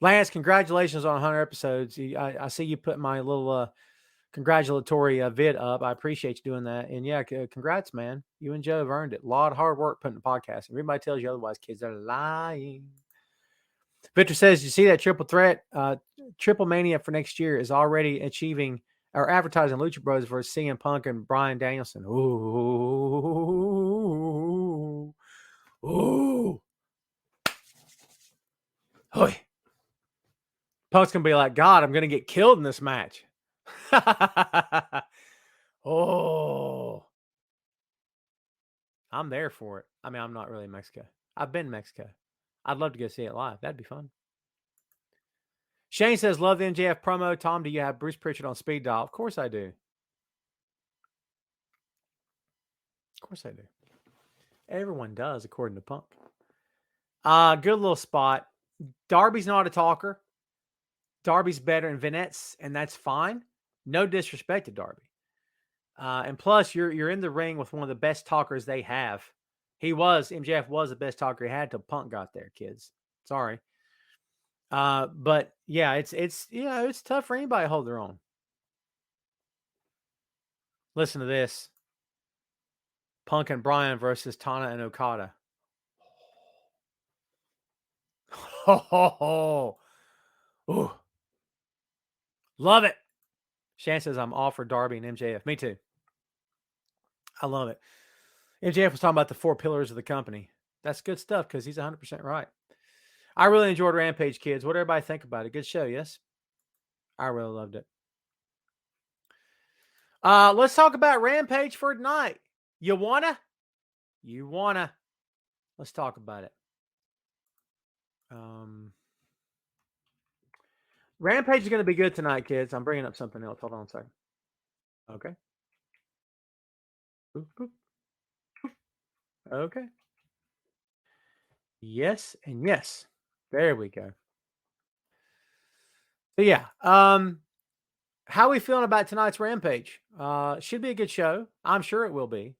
Lance, congratulations on 100 episodes. I see you put my little congratulatory vid up. I appreciate you doing that. And yeah, congrats, man. You and Joe have earned it. A lot of hard work putting the podcast. If everybody tells you otherwise, kids are lying. Victor says, you see that triple threat? Triple Mania for next year is already achieving or advertising Lucha Bros versus CM Punk and Bryan Danielson. Ooh. Hoy. Punk's going to be like, God, I'm going to get killed in this match. Oh. I'm there for it. I mean, I'm not really in Mexico. I've been in Mexico. I'd love to go see it live. That'd be fun. Shane says, love the MJF promo. Tom, do you have Bruce Pritchard on speed dial? Of course I do. Everyone does, according to Punk. Good little spot. Darby's not a talker. Darby's better than Vinette's, and that's fine. No disrespect to Darby. And plus, you're in the ring with one of the best talkers they have. MJF was the best talker he had till Punk got there, kids. Sorry. But yeah, it's tough for anybody to hold their own. Listen to this. Punk and Bryan versus Tana and Okada. Ooh. Love it. Shan says, I'm all for Darby and MJF. Me too. I love it. MJF was talking about the 4 pillars of the company. That's good stuff because he's 100% right. I really enjoyed Rampage, kids. What did everybody think about it? Good show, yes? I really loved it. Let's talk about Rampage for tonight. You wanna? You wanna? Let's talk about it. Rampage is going to be good tonight, kids. I'm bringing up something else. Hold on a second. Okay. Boop, boop. Okay. Yes and yes. There we go. So yeah, how are we feeling about tonight's Rampage? Should be a good show. I'm sure it will be.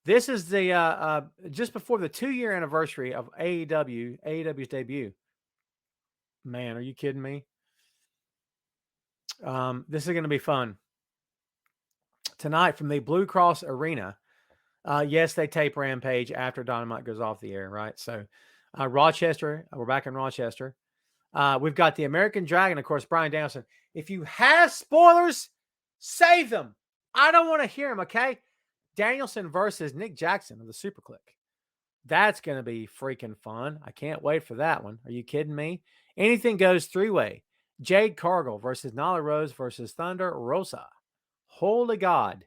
This is the just before the 2-year anniversary of AEW's debut. Man, are you kidding me? This is going to be fun. Tonight from the Blue Cross Arena. Yes, they tape Rampage after Dynamite goes off the air, right? So Rochester, we're back in Rochester. We've got the American Dragon, of course, Bryan Danielson. If you have spoilers, save them. I don't want to hear them, okay? Danielson versus Nick Jackson of the Super Click. That's going to be freaking fun. I can't wait for that one. Are you kidding me? Anything goes 3-way. Jade Cargill versus Nyla Rose versus Thunder Rosa. Holy God.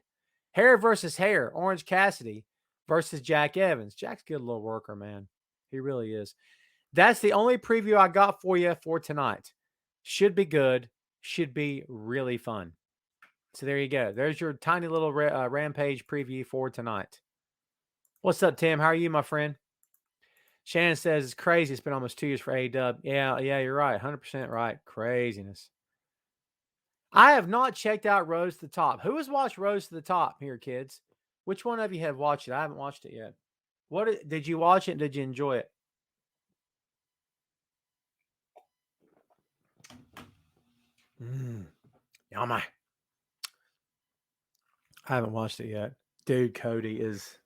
Hair versus hair. Orange Cassidy versus Jack Evans. Jack's a good little worker, man. He really is. That's the only preview I got for you for tonight. Should be good. Should be really fun. So there you go. There's your tiny little Rampage preview for tonight. What's up, Tim? How are you, my friend? Shannon says it's crazy. It's been almost 2 years for AEW. Yeah, you're right. 100% right. Craziness. I have not checked out Rose to the Top. Who has watched Rose to the Top here, kids? Which one of you have watched it? I haven't watched it yet. What did you watch it? Did you enjoy it? Yummy. I haven't watched it yet. Dude, Cody's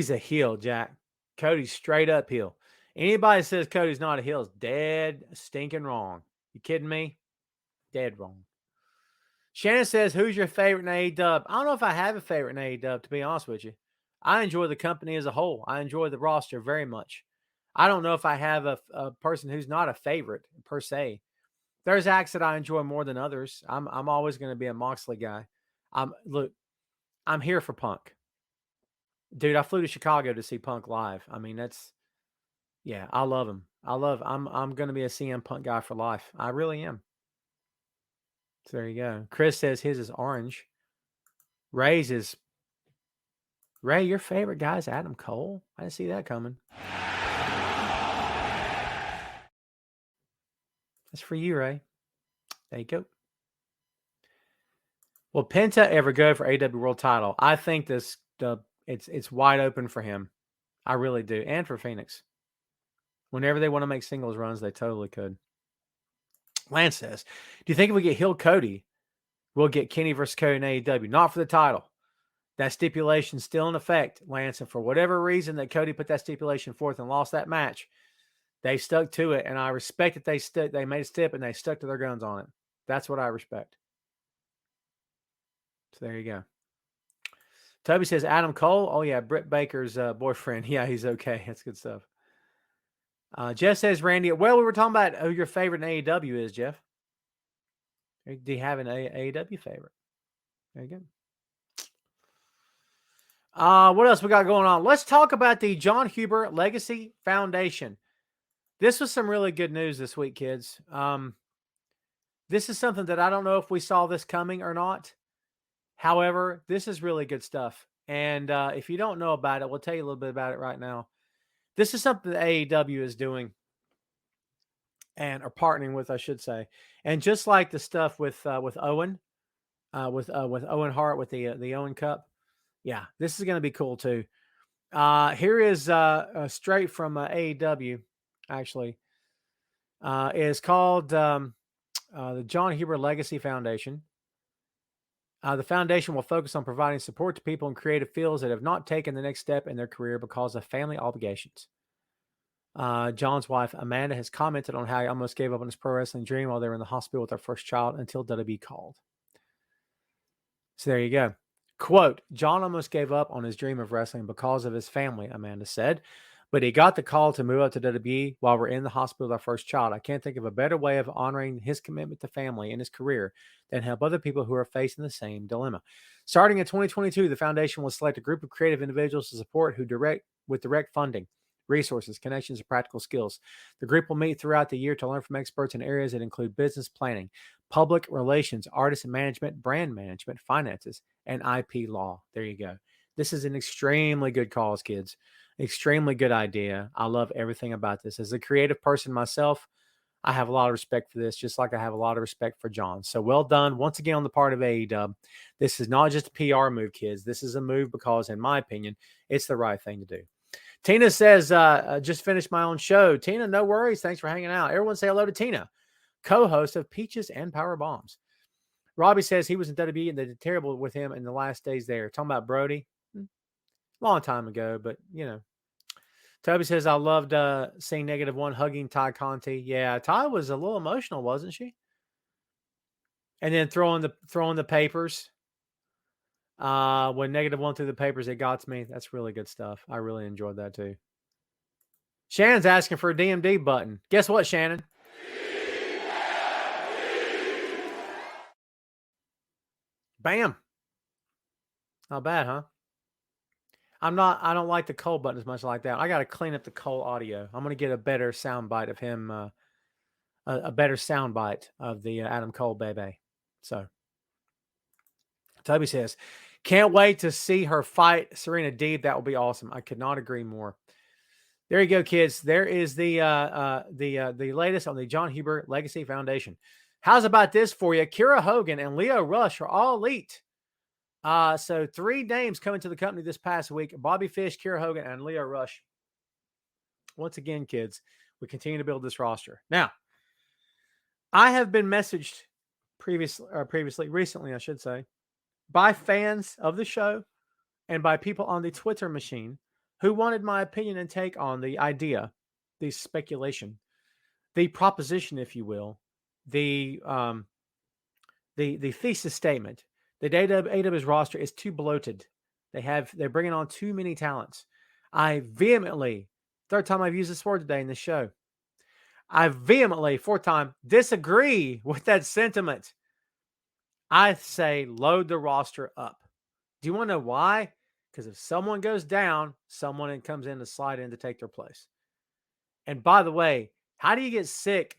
a heel, Jack. Cody's straight up heel. Anybody that says Cody's not a heel is dead stinking wrong. You kidding me? Dead wrong. Shannon says, who's your favorite in AEW? I don't know if I have a favorite in AEW, to be honest with you. I enjoy the company as a whole. I enjoy the roster very much. I don't know if I have a person who's not a favorite per se. There's acts that I enjoy more than others. I'm always going to be a Moxley guy. Look, I'm here for Punk. Dude, I flew to Chicago to see Punk live. I mean, I love him. I'm going to be a CM Punk guy for life. I really am. So there you go. Chris says his is orange. Ray, your favorite guy is Adam Cole? I didn't see that coming. That's for you, Ray. There you go. Will Penta ever go for AEW World Title? I think it's wide open for him. I really do. And for Phoenix. Whenever they want to make singles runs, they totally could. Lance says, do you think if we get heel Cody, we'll get Kenny versus Cody in AEW? Not for the title. That stipulation's still in effect, Lance. And for whatever reason that Cody put that stipulation forth and lost that match, they stuck to it. And I respect that they made a step and they stuck to their guns on it. That's what I respect. So there you go. Toby says Adam Cole. Oh, yeah. Britt Baker's boyfriend. Yeah, he's okay. That's good stuff. Jeff says, Randy, well, we were talking about who your favorite in AEW is, Jeff. Do you have an AEW favorite? There you go. What else we got going on? Let's talk about the John Huber Legacy Foundation. This was some really good news this week, kids. This is something that I don't know if we saw this coming or not. However, this is really good stuff. And if you don't know about it, we'll tell you a little bit about it right now. This is something that AEW is doing or partnering with, I should say. And just like the stuff with Owen, with Owen Hart with the Owen Cup, yeah, this is going to be cool too. Here is straight from AEW, actually. Is called the John Huber Legacy Foundation. The foundation will focus on providing support to people in creative fields that have not taken the next step in their career because of family obligations. John's wife, Amanda, has commented on how he almost gave up on his pro wrestling dream while they were in the hospital with their first child until WWE called. So there you go. Quote, John almost gave up on his dream of wrestling because of his family, Amanda said. but he got the call to move up to WWE while we're in the hospital with our first child. I can't think of a better way of honoring his commitment to family and his career than help other people who are facing the same dilemma. Starting in 2022, the foundation will select a group of creative individuals to support who direct funding, resources, connections, and practical skills. The group will meet throughout the year to learn from experts in areas that include business planning, public relations, artist management, brand management, finances, and IP law. There you go. This is an extremely good cause, kids. Extremely good idea. I love everything about this. As a creative person myself, I have a lot of respect for this, just like I have a lot of respect for John. So well done once again on the part of AEW. This is not just a PR move, kids. This is a move because, in my opinion, it's the right thing to do. Tina says, just finished my own show. Tina, no worries. Thanks for hanging out. Everyone say hello to Tina, co-host of Peaches and Power Bombs. Robbie says he was in WWE and they did terrible with him in the last days there. Talking about Brody. Long time ago, but, you know. Toby says, I loved seeing -1 hugging Ty Conti. Yeah, Ty was a little emotional, wasn't she? And then throwing the papers. When -1 threw the papers, it got to me. That's really good stuff. I really enjoyed that too. Shannon's asking for a DMD button. Guess what, Shannon? Bam. Not bad, huh? I don't like the Cole button as much like that. I got to clean up the Cole audio. I'm going to get a better sound bite of him, a better sound bite of the Adam Cole baby. So, Toby says, can't wait to see her fight Serena Deeb. That will be awesome. I could not agree more. There you go, kids. There is the latest on the John Huber Legacy Foundation. How's about this for you? Kira Hogan and Leo Rush are all elite. So 3 names coming to the company this past week: Bobby Fish, Kira Hogan, and Leo Rush. Once again, kids, we continue to build this roster. Now, I have been messaged recently, I should say, by fans of the show and by people on the Twitter machine who wanted my opinion and take on the idea, the speculation, the proposition, if you will, the thesis statement. The AEW's roster is too bloated. They're bringing on too many talents. I vehemently, third time I've used this word today in the show, I vehemently, fourth time, disagree with that sentiment. I say load the roster up. Do you want to know why? Because if someone goes down, someone comes in to slide in to take their place. And by the way, how do you get sick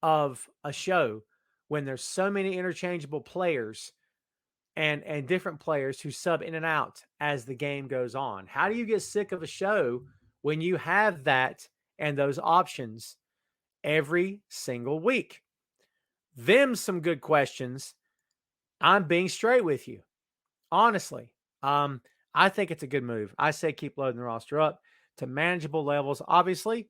of a show when there's so many interchangeable players and different players who sub in and out as the game goes on? How do you get sick of a show when you have that and those options every single week? Them's some good questions. I'm being straight with you. Honestly, I think it's a good move. I say keep loading the roster up to manageable levels. Obviously,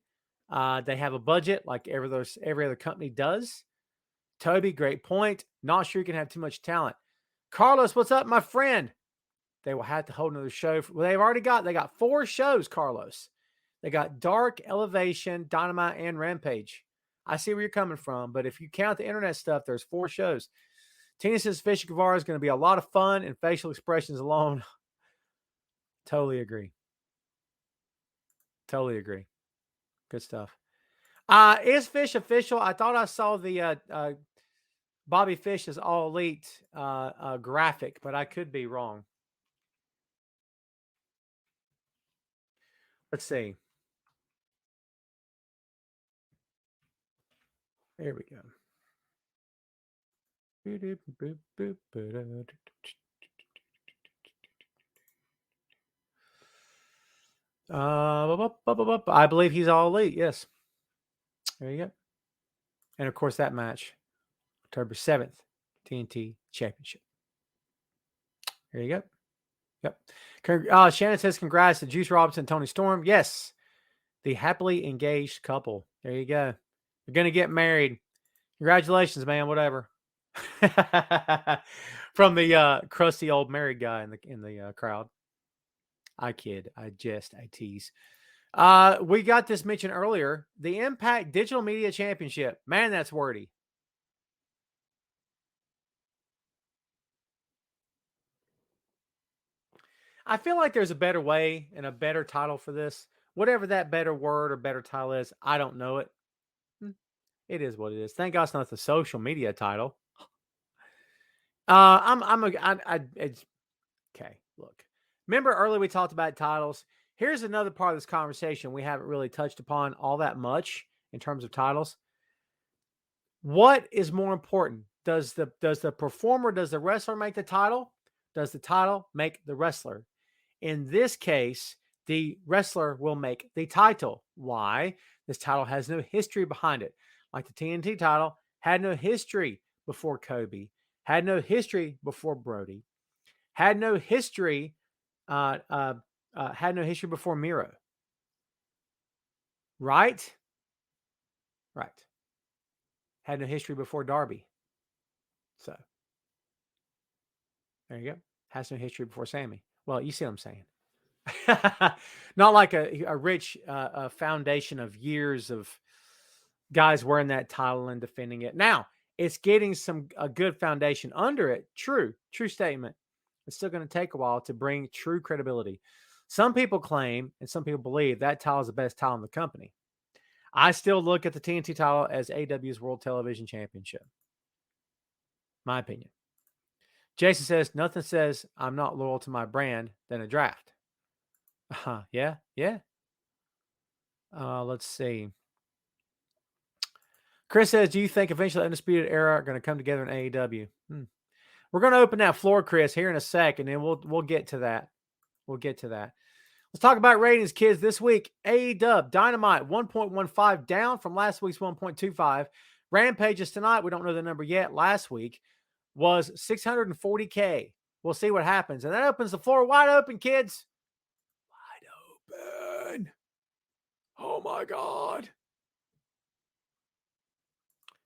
they have a budget like every other company does. Toby, great point. Not sure you can have too much talent. Carlos, what's up, my friend? They will have to hold another show. They got 4 shows, Carlos. They got Dark, Elevation, Dynamite, and Rampage. I see where you're coming from, but if you count the internet stuff, there's 4 shows. Tina says Fish Guevara is going to be a lot of fun and facial expressions alone. Totally agree. Totally agree. Good stuff. Is Fish official? I thought I saw the Bobby Fish is all elite graphic, but I could be wrong. Let's see. There we go. I believe he's all elite. Yes. There you go. And of course, that match, October 7th, TNT Championship. There you go. Yep. Shannon says, congrats to Juice Robinson and Tony Storm. Yes. The happily engaged couple. There you go. You're going to get married. Congratulations, man. Whatever. From the crusty old married guy in the crowd. I kid. I jest. I tease. We got this mentioned earlier. The Impact Digital Media Championship. Man, that's wordy. I feel like there's a better way and a better title for this. Whatever that better word or better title is, I don't know it. It is what it is. Thank God it's not the social media title. It's okay. Look, remember earlier we talked about titles. Here's another part of this conversation we haven't really touched upon all that much in terms of titles. What is more important? Does the performer, does the wrestler make the title? Does the title make the wrestler? In this case, the wrestler will make the title. Why? This title has no history behind it. Like the TNT title had no history before Kobe, had no history before Brody, had no history, had no history before Miro. Right? Right. Had no history before Darby. So there you go. Has no history before Sami. Well, you see what I'm saying. Not like a rich foundation of years of guys wearing that title and defending it. Now, it's getting a good foundation under it. True statement. It's still going to take a while to bring true credibility. Some people claim and some people believe that title is the best title in the company. I still look at the TNT title as AW's World Television Championship. My opinion. Jason says, nothing says I'm not loyal to my brand than a draft. Yeah. Let's see. Chris says, do you think eventually Undisputed Era are going to come together in AEW? We're going to open that floor, Chris, here in a second, and we'll get to that. We'll get to that. Let's talk about ratings, kids. This week, AEW Dynamite 1.15 down from last week's 1.25. Rampage is tonight. We don't know the number yet. Last week was 640K. We'll see what happens. And that opens the floor wide open, kids. Wide open. Oh, my God.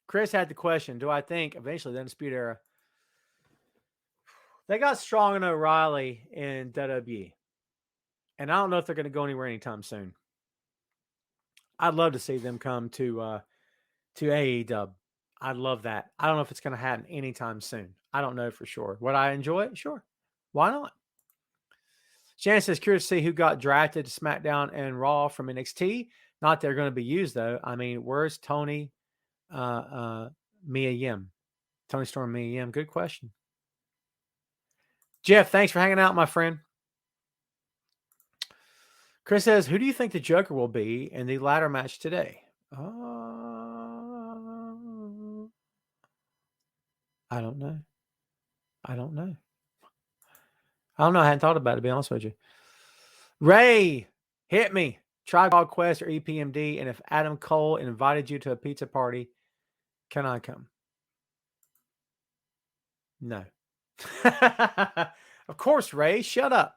Chris had the question, do I think eventually the Undisputed Era, they got Strong and O'Reilly in WWE. And I don't know if they're going to go anywhere anytime soon. I'd love to see them come to AEW. I'd love that. I don't know if it's going to happen anytime soon. I don't know for sure. Would I enjoy it? Sure. Why not? Shannon says, curious to see who got drafted to SmackDown and Raw from NXT. Not they're going to be used, though. I mean, where's Tony Mia Yim? Tony Storm Mia Yim. Good question. Jeff, thanks for hanging out, my friend. Chris says, who do you think the Joker will be in the ladder match today? I don't know. I don't know. I hadn't thought about it, to be honest with you. Ray, hit me. Tribe Called Quest or EPMD. And if Adam Cole invited you to a pizza party, can I come? No. Of course, Ray. Shut up.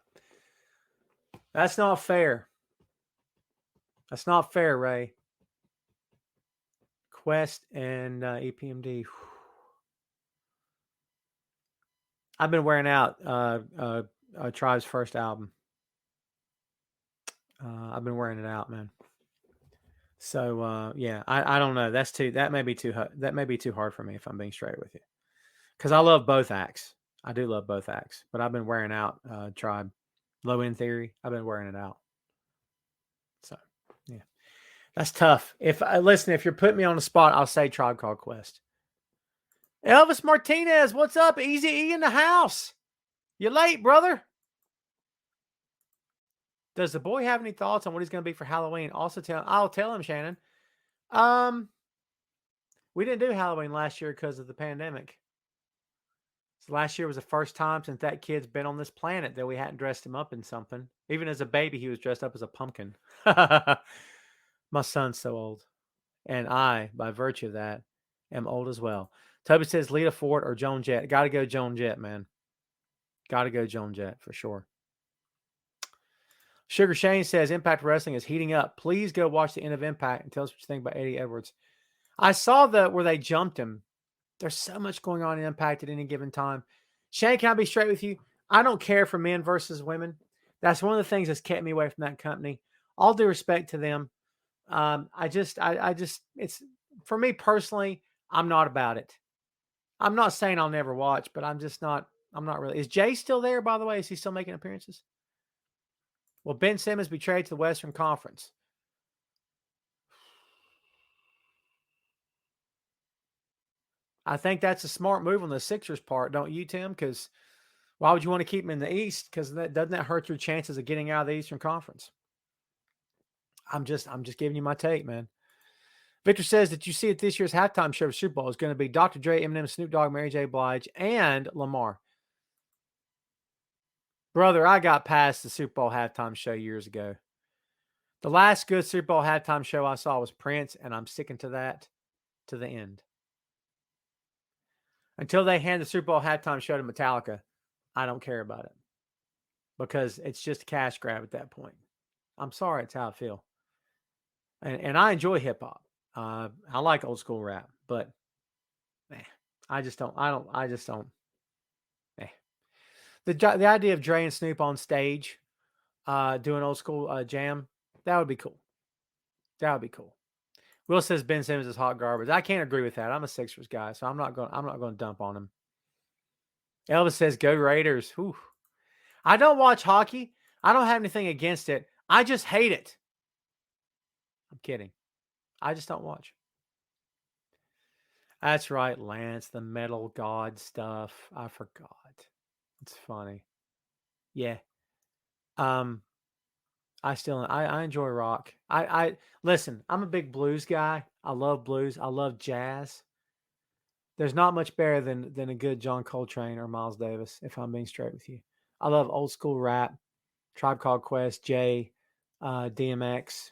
That's not fair. That's not fair, Ray. Quest and EPMD. I've been wearing out Tribe's first album. I've been wearing it out, man. So yeah, I don't know. That may be too hard for me if I'm being straight with you. Because I love both acts. I do love both acts, but I've been wearing out Tribe. Low End Theory. I've been wearing it out. So yeah, that's tough. If you're putting me on the spot, I'll say Tribe Called Quest. Elvis Martinez, what's up? Easy E in the house. You late, brother? Does the boy have any thoughts on what he's going to be for Halloween? Also, I'll tell him, Shannon. We didn't do Halloween last year because of the pandemic. So last year was the first time since that kid's been on this planet that we hadn't dressed him up in something. Even as a baby, he was dressed up as a pumpkin. My son's so old. And I, by virtue of that, am old as well. Toby says Lita Ford or Joan Jett. Got to go Joan Jett, man. Got to go Joan Jett for sure. Sugar Shane says Impact Wrestling is heating up. Please go watch the end of Impact and tell us what you think about Eddie Edwards. I saw where they jumped him. There's so much going on in Impact at any given time. Shane, can I be straight with you? I don't care for men versus women. That's one of the things that's kept me away from that company. All due respect to them. It's for me personally, I'm not about it. I'm not saying I'll never watch, but I'm not really. Is Jay still there, by the way? Is he still making appearances? Will Ben Simmons be traded to the Western Conference? I think that's a smart move on the Sixers' part, don't you, Tim? Because why would you want to keep him in the East? Because doesn't that hurt your chances of getting out of the Eastern Conference? I'm just giving you my take, man. Victor says that you see at this year's halftime show of Super Bowl is going to be Dr. Dre, Eminem, Snoop Dogg, Mary J. Blige, and Lamar. Brother, I got past the Super Bowl halftime show years ago. The last good Super Bowl halftime show I saw was Prince, and I'm sticking to that to the end. Until they hand the Super Bowl halftime show to Metallica, I don't care about it. Because it's just a cash grab at that point. I'm sorry, it's how I feel. And I enjoy hip hop. I like old school rap, but I just don't. The idea of Dre and Snoop on stage doing old school jam, that would be cool. That would be cool. Will says Ben Simmons is hot garbage. I can't agree with that. I'm a Sixers guy, so I'm not going to dump on him. Elvis says go Raiders. Whew. I don't watch hockey. I don't have anything against it. I just hate it. I'm kidding. I just don't watch. That's right, Lance, the metal god stuff. I forgot. It's funny. Yeah. I enjoy rock. I listen, I'm a big blues guy. I love blues. I love jazz. There's not much better than a good John Coltrane or Miles Davis, if I'm being straight with you. I love old school rap, Tribe Called Quest, Jay, DMX,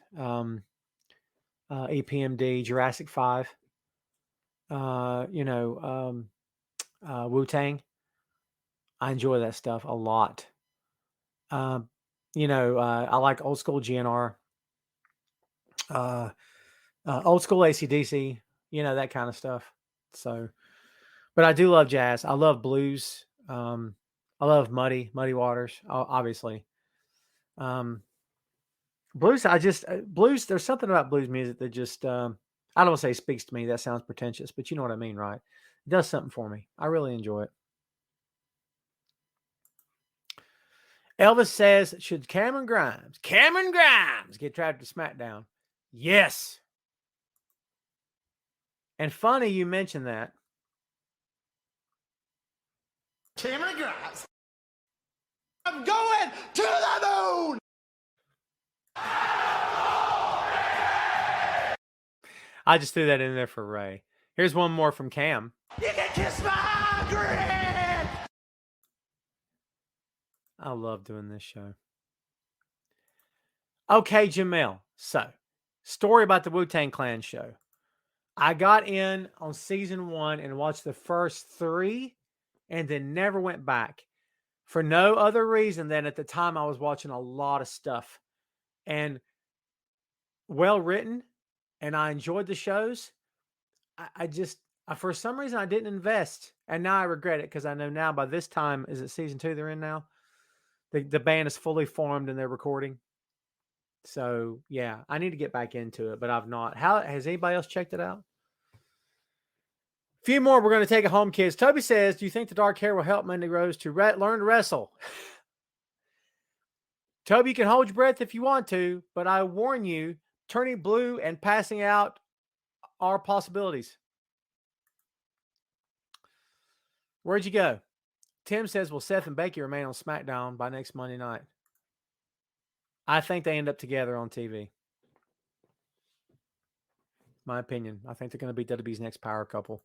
EPMD, Jurassic 5, Wu-Tang. I enjoy that stuff a lot. I like old school GNR, old school AC/DC, that kind of stuff. So, but I do love jazz. I love blues. I love Muddy Waters, obviously. Blues, blues, there's something about blues music that just, I don't want to say speaks to me. That sounds pretentious, but you know what I mean, right? It does something for me. I really enjoy it. Elvis says, should Cameron Grimes get drafted to SmackDown? Yes. And funny you mentioned that. Cameron Grimes. I'm going to the moon. I just threw that in there for Ray. Here's one more from Cam. You can kiss my grin. I love doing this show. Okay, Jamel. So, story about the Wu-Tang Clan show. I got in on season 1 and watched the first 3 and then never went back for no other reason than at the time I was watching a lot of stuff and well written, and I enjoyed the shows. I for some reason I didn't invest, and now I regret it because I know now by this time, is it season 2 they're in now? The band is fully formed and they're recording. So yeah, I need to get back into it, but I've not. How has anybody else checked it out? Few more. We're going to take it home, kids. Toby says, do you think the dark hair will help Mandy Rose to learn to wrestle? Toby, you can hold your breath if you want to, but I warn you, turning blue and passing out are possibilities. Where'd you go? Tim says, will Seth and Becky remain on SmackDown by next Monday night? I think they end up together on TV. My opinion. I think they're going to be WWE's next power couple,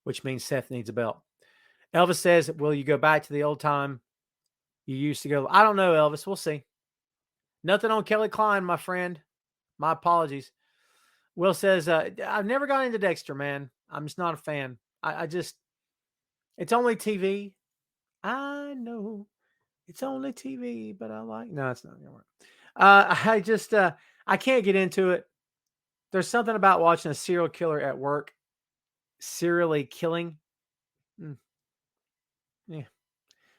which means Seth needs a belt. Elvis says, will you go back to the old time you used to go? I don't know, Elvis. We'll see. Nothing on Kelly Klein, my friend. My apologies. Will says, I've never got into Dexter, man. I'm just not a fan. It's only TV. I know it's only TV, but no, it's not going to work. I can't get into it. There's something about watching a serial killer at work, serially killing. Yeah.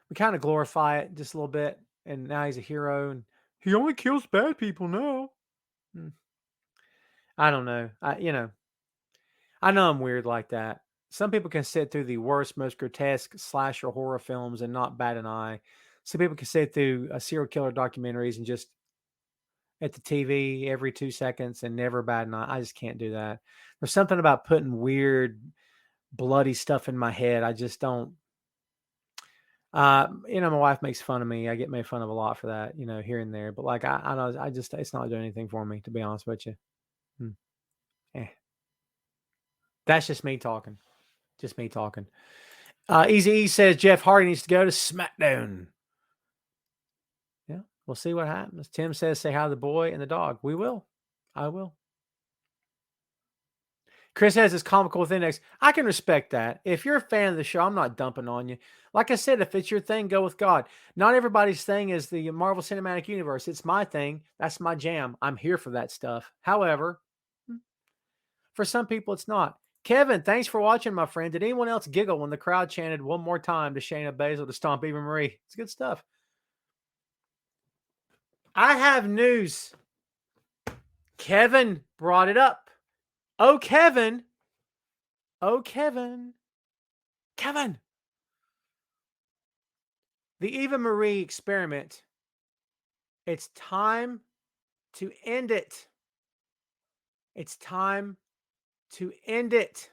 We kind of glorify it just a little bit. And now he's a hero and he only kills bad people now. I don't know. I know I'm weird like that. Some people can sit through the worst, most grotesque slasher horror films and not bat an eye. So people can sit through serial killer documentaries and just at the TV every 2 seconds and never bat an eye. I just can't do that. There's something about putting weird, bloody stuff in my head. I just don't. My wife makes fun of me. I get made fun of a lot for that, here and there. But like, I don't. I just, it's not doing anything for me, to be honest with you. That's just me talking. Just me talking. Easy E says Jeff Hardy needs to go to Smackdown. Yeah, we'll see what happens. Tim says, say hi to the boy and the dog. We will. I will. Chris has his comical with index. I can respect that. If you're a fan of the show, I'm not dumping on you. Like I said, if it's your thing, go with God. Not everybody's thing is the Marvel Cinematic Universe. It's my thing. That's my jam. I'm here for that stuff. However, for some people, it's not. Kevin, thanks for watching, my friend. Did anyone else giggle when the crowd chanted one more time to Shayna Baszler to stomp Eva Marie? It's good stuff. I have news. Kevin brought it up. Oh, Kevin. Oh, Kevin. Kevin. The Eva Marie experiment. It's time to end it. It's time to end it.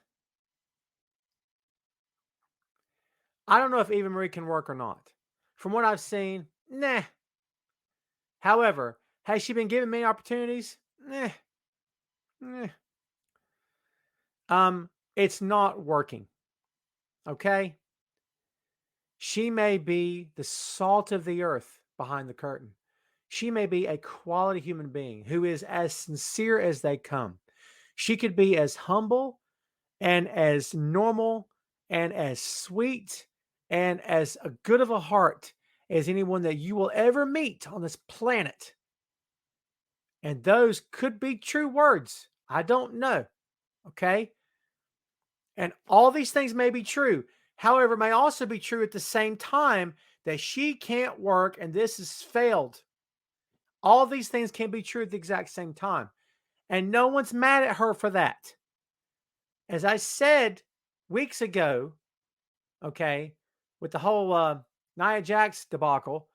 I don't know if Eva Marie can work or not. From what I've seen, nah. However, has she been given many opportunities? Nah. It's not working. Okay? She may be the salt of the earth behind the curtain. She may be a quality human being who is as sincere as they come. She could be as humble and as normal and as sweet and as a good of a heart as anyone that you will ever meet on this planet. And those could be true words. I don't know. Okay? And all these things may be true. However, it may also be true at the same time that she can't work and this has failed. All these things can be true at the exact same time. And no one's mad at her for that. As I said weeks ago, okay, with the whole Nia Jax debacle,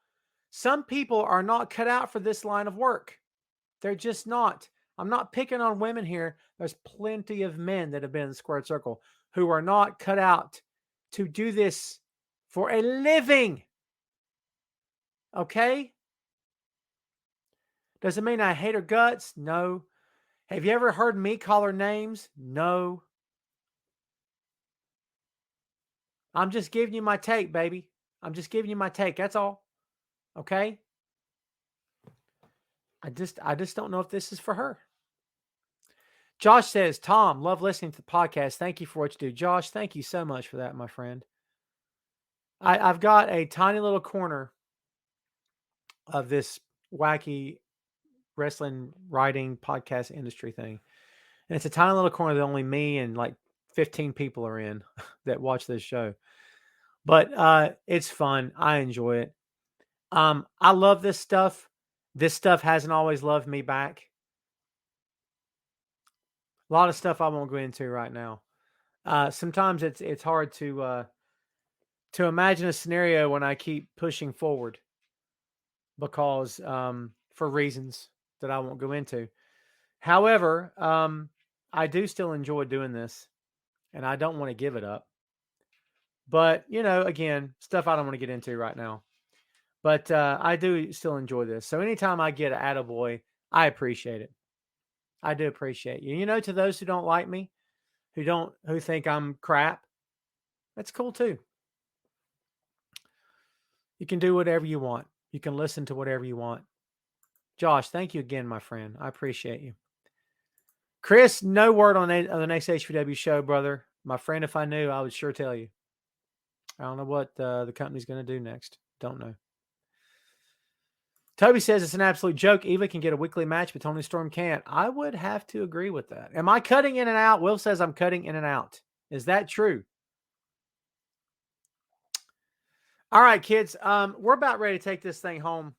some people are not cut out for this line of work. They're just not. I'm not picking on women here. There's plenty of men that have been in the squared circle who are not cut out to do this for a living. Okay? Does it mean I hate her guts? No. Have you ever heard me call her names? No. I'm just giving you my take, baby. I'm just giving you my take. That's all. Okay? I just don't know if this is for her. Josh says, Tom, love listening to the podcast. Thank you for what you do. Josh, thank you so much for that, my friend. I've got a tiny little corner of this wacky wrestling writing podcast industry thing. And it's a tiny little corner that only me and like 15 people are in that watch this show. But it's fun. I enjoy it. I love this stuff. This stuff hasn't always loved me back. A lot of stuff I won't go into right now. Sometimes it's hard to imagine a scenario when I keep pushing forward because for reasons that I won't go into. However, I do still enjoy doing this, and I don't want to give it up. But, again, stuff I don't want to get into right now. But I do still enjoy this. So anytime I get an attaboy, I appreciate it. I do appreciate you. To those who don't like me, who think I'm crap, that's cool too. You can do whatever you want. You can listen to whatever you want. Josh, thank you again, my friend. I appreciate you. Chris, no word on the next HVW show, brother. My friend, if I knew, I would sure tell you. I don't know what the company's going to do next. Don't know. Toby says it's an absolute joke. Eva can get a weekly match, but Tony Storm can't. I would have to agree with that. Am I cutting in and out? Will says I'm cutting in and out. Is that true? All right, kids. We're about ready to take this thing home.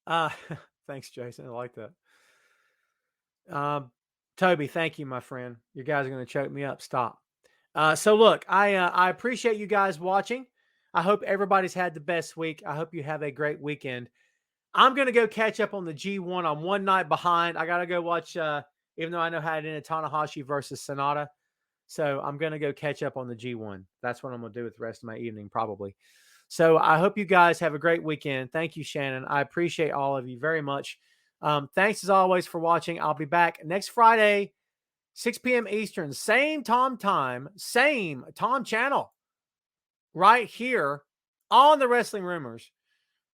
Thanks, Jason. I like that. Toby, thank you, my friend. You guys are going to choke me up. Stop. So look, I appreciate you guys watching. I hope everybody's had the best week. I hope you have a great weekend. I'm going to go catch up on the G1. I'm one night behind. I got to go watch, even though I know how it ended, Tanahashi versus Sonata. So I'm going to go catch up on the G1. That's what I'm going to do with the rest of my evening, probably. So I hope you guys have a great weekend. Thank you, Shannon. I appreciate all of you very much. Thanks as always for watching. I'll be back next Friday, 6 p.m. Eastern, same Tom time, same Tom channel, right here on the Wrestling Rumors,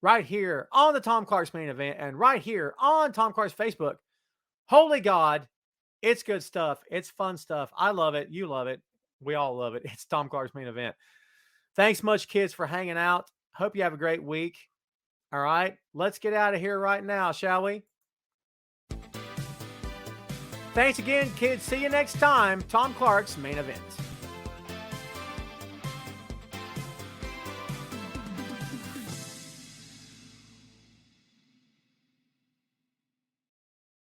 right here on the Tom Clark's Main Event, and right here on Tom Clark's Facebook. Holy God, it's good stuff. It's fun stuff. I love it. You love it. We all love it. It's Tom Clark's Main Event. Thanks much, kids, for hanging out. Hope you have a great week. All right, let's get out of here right now, shall we? Thanks again, kids. See you next time. Tom Clark's Main Event.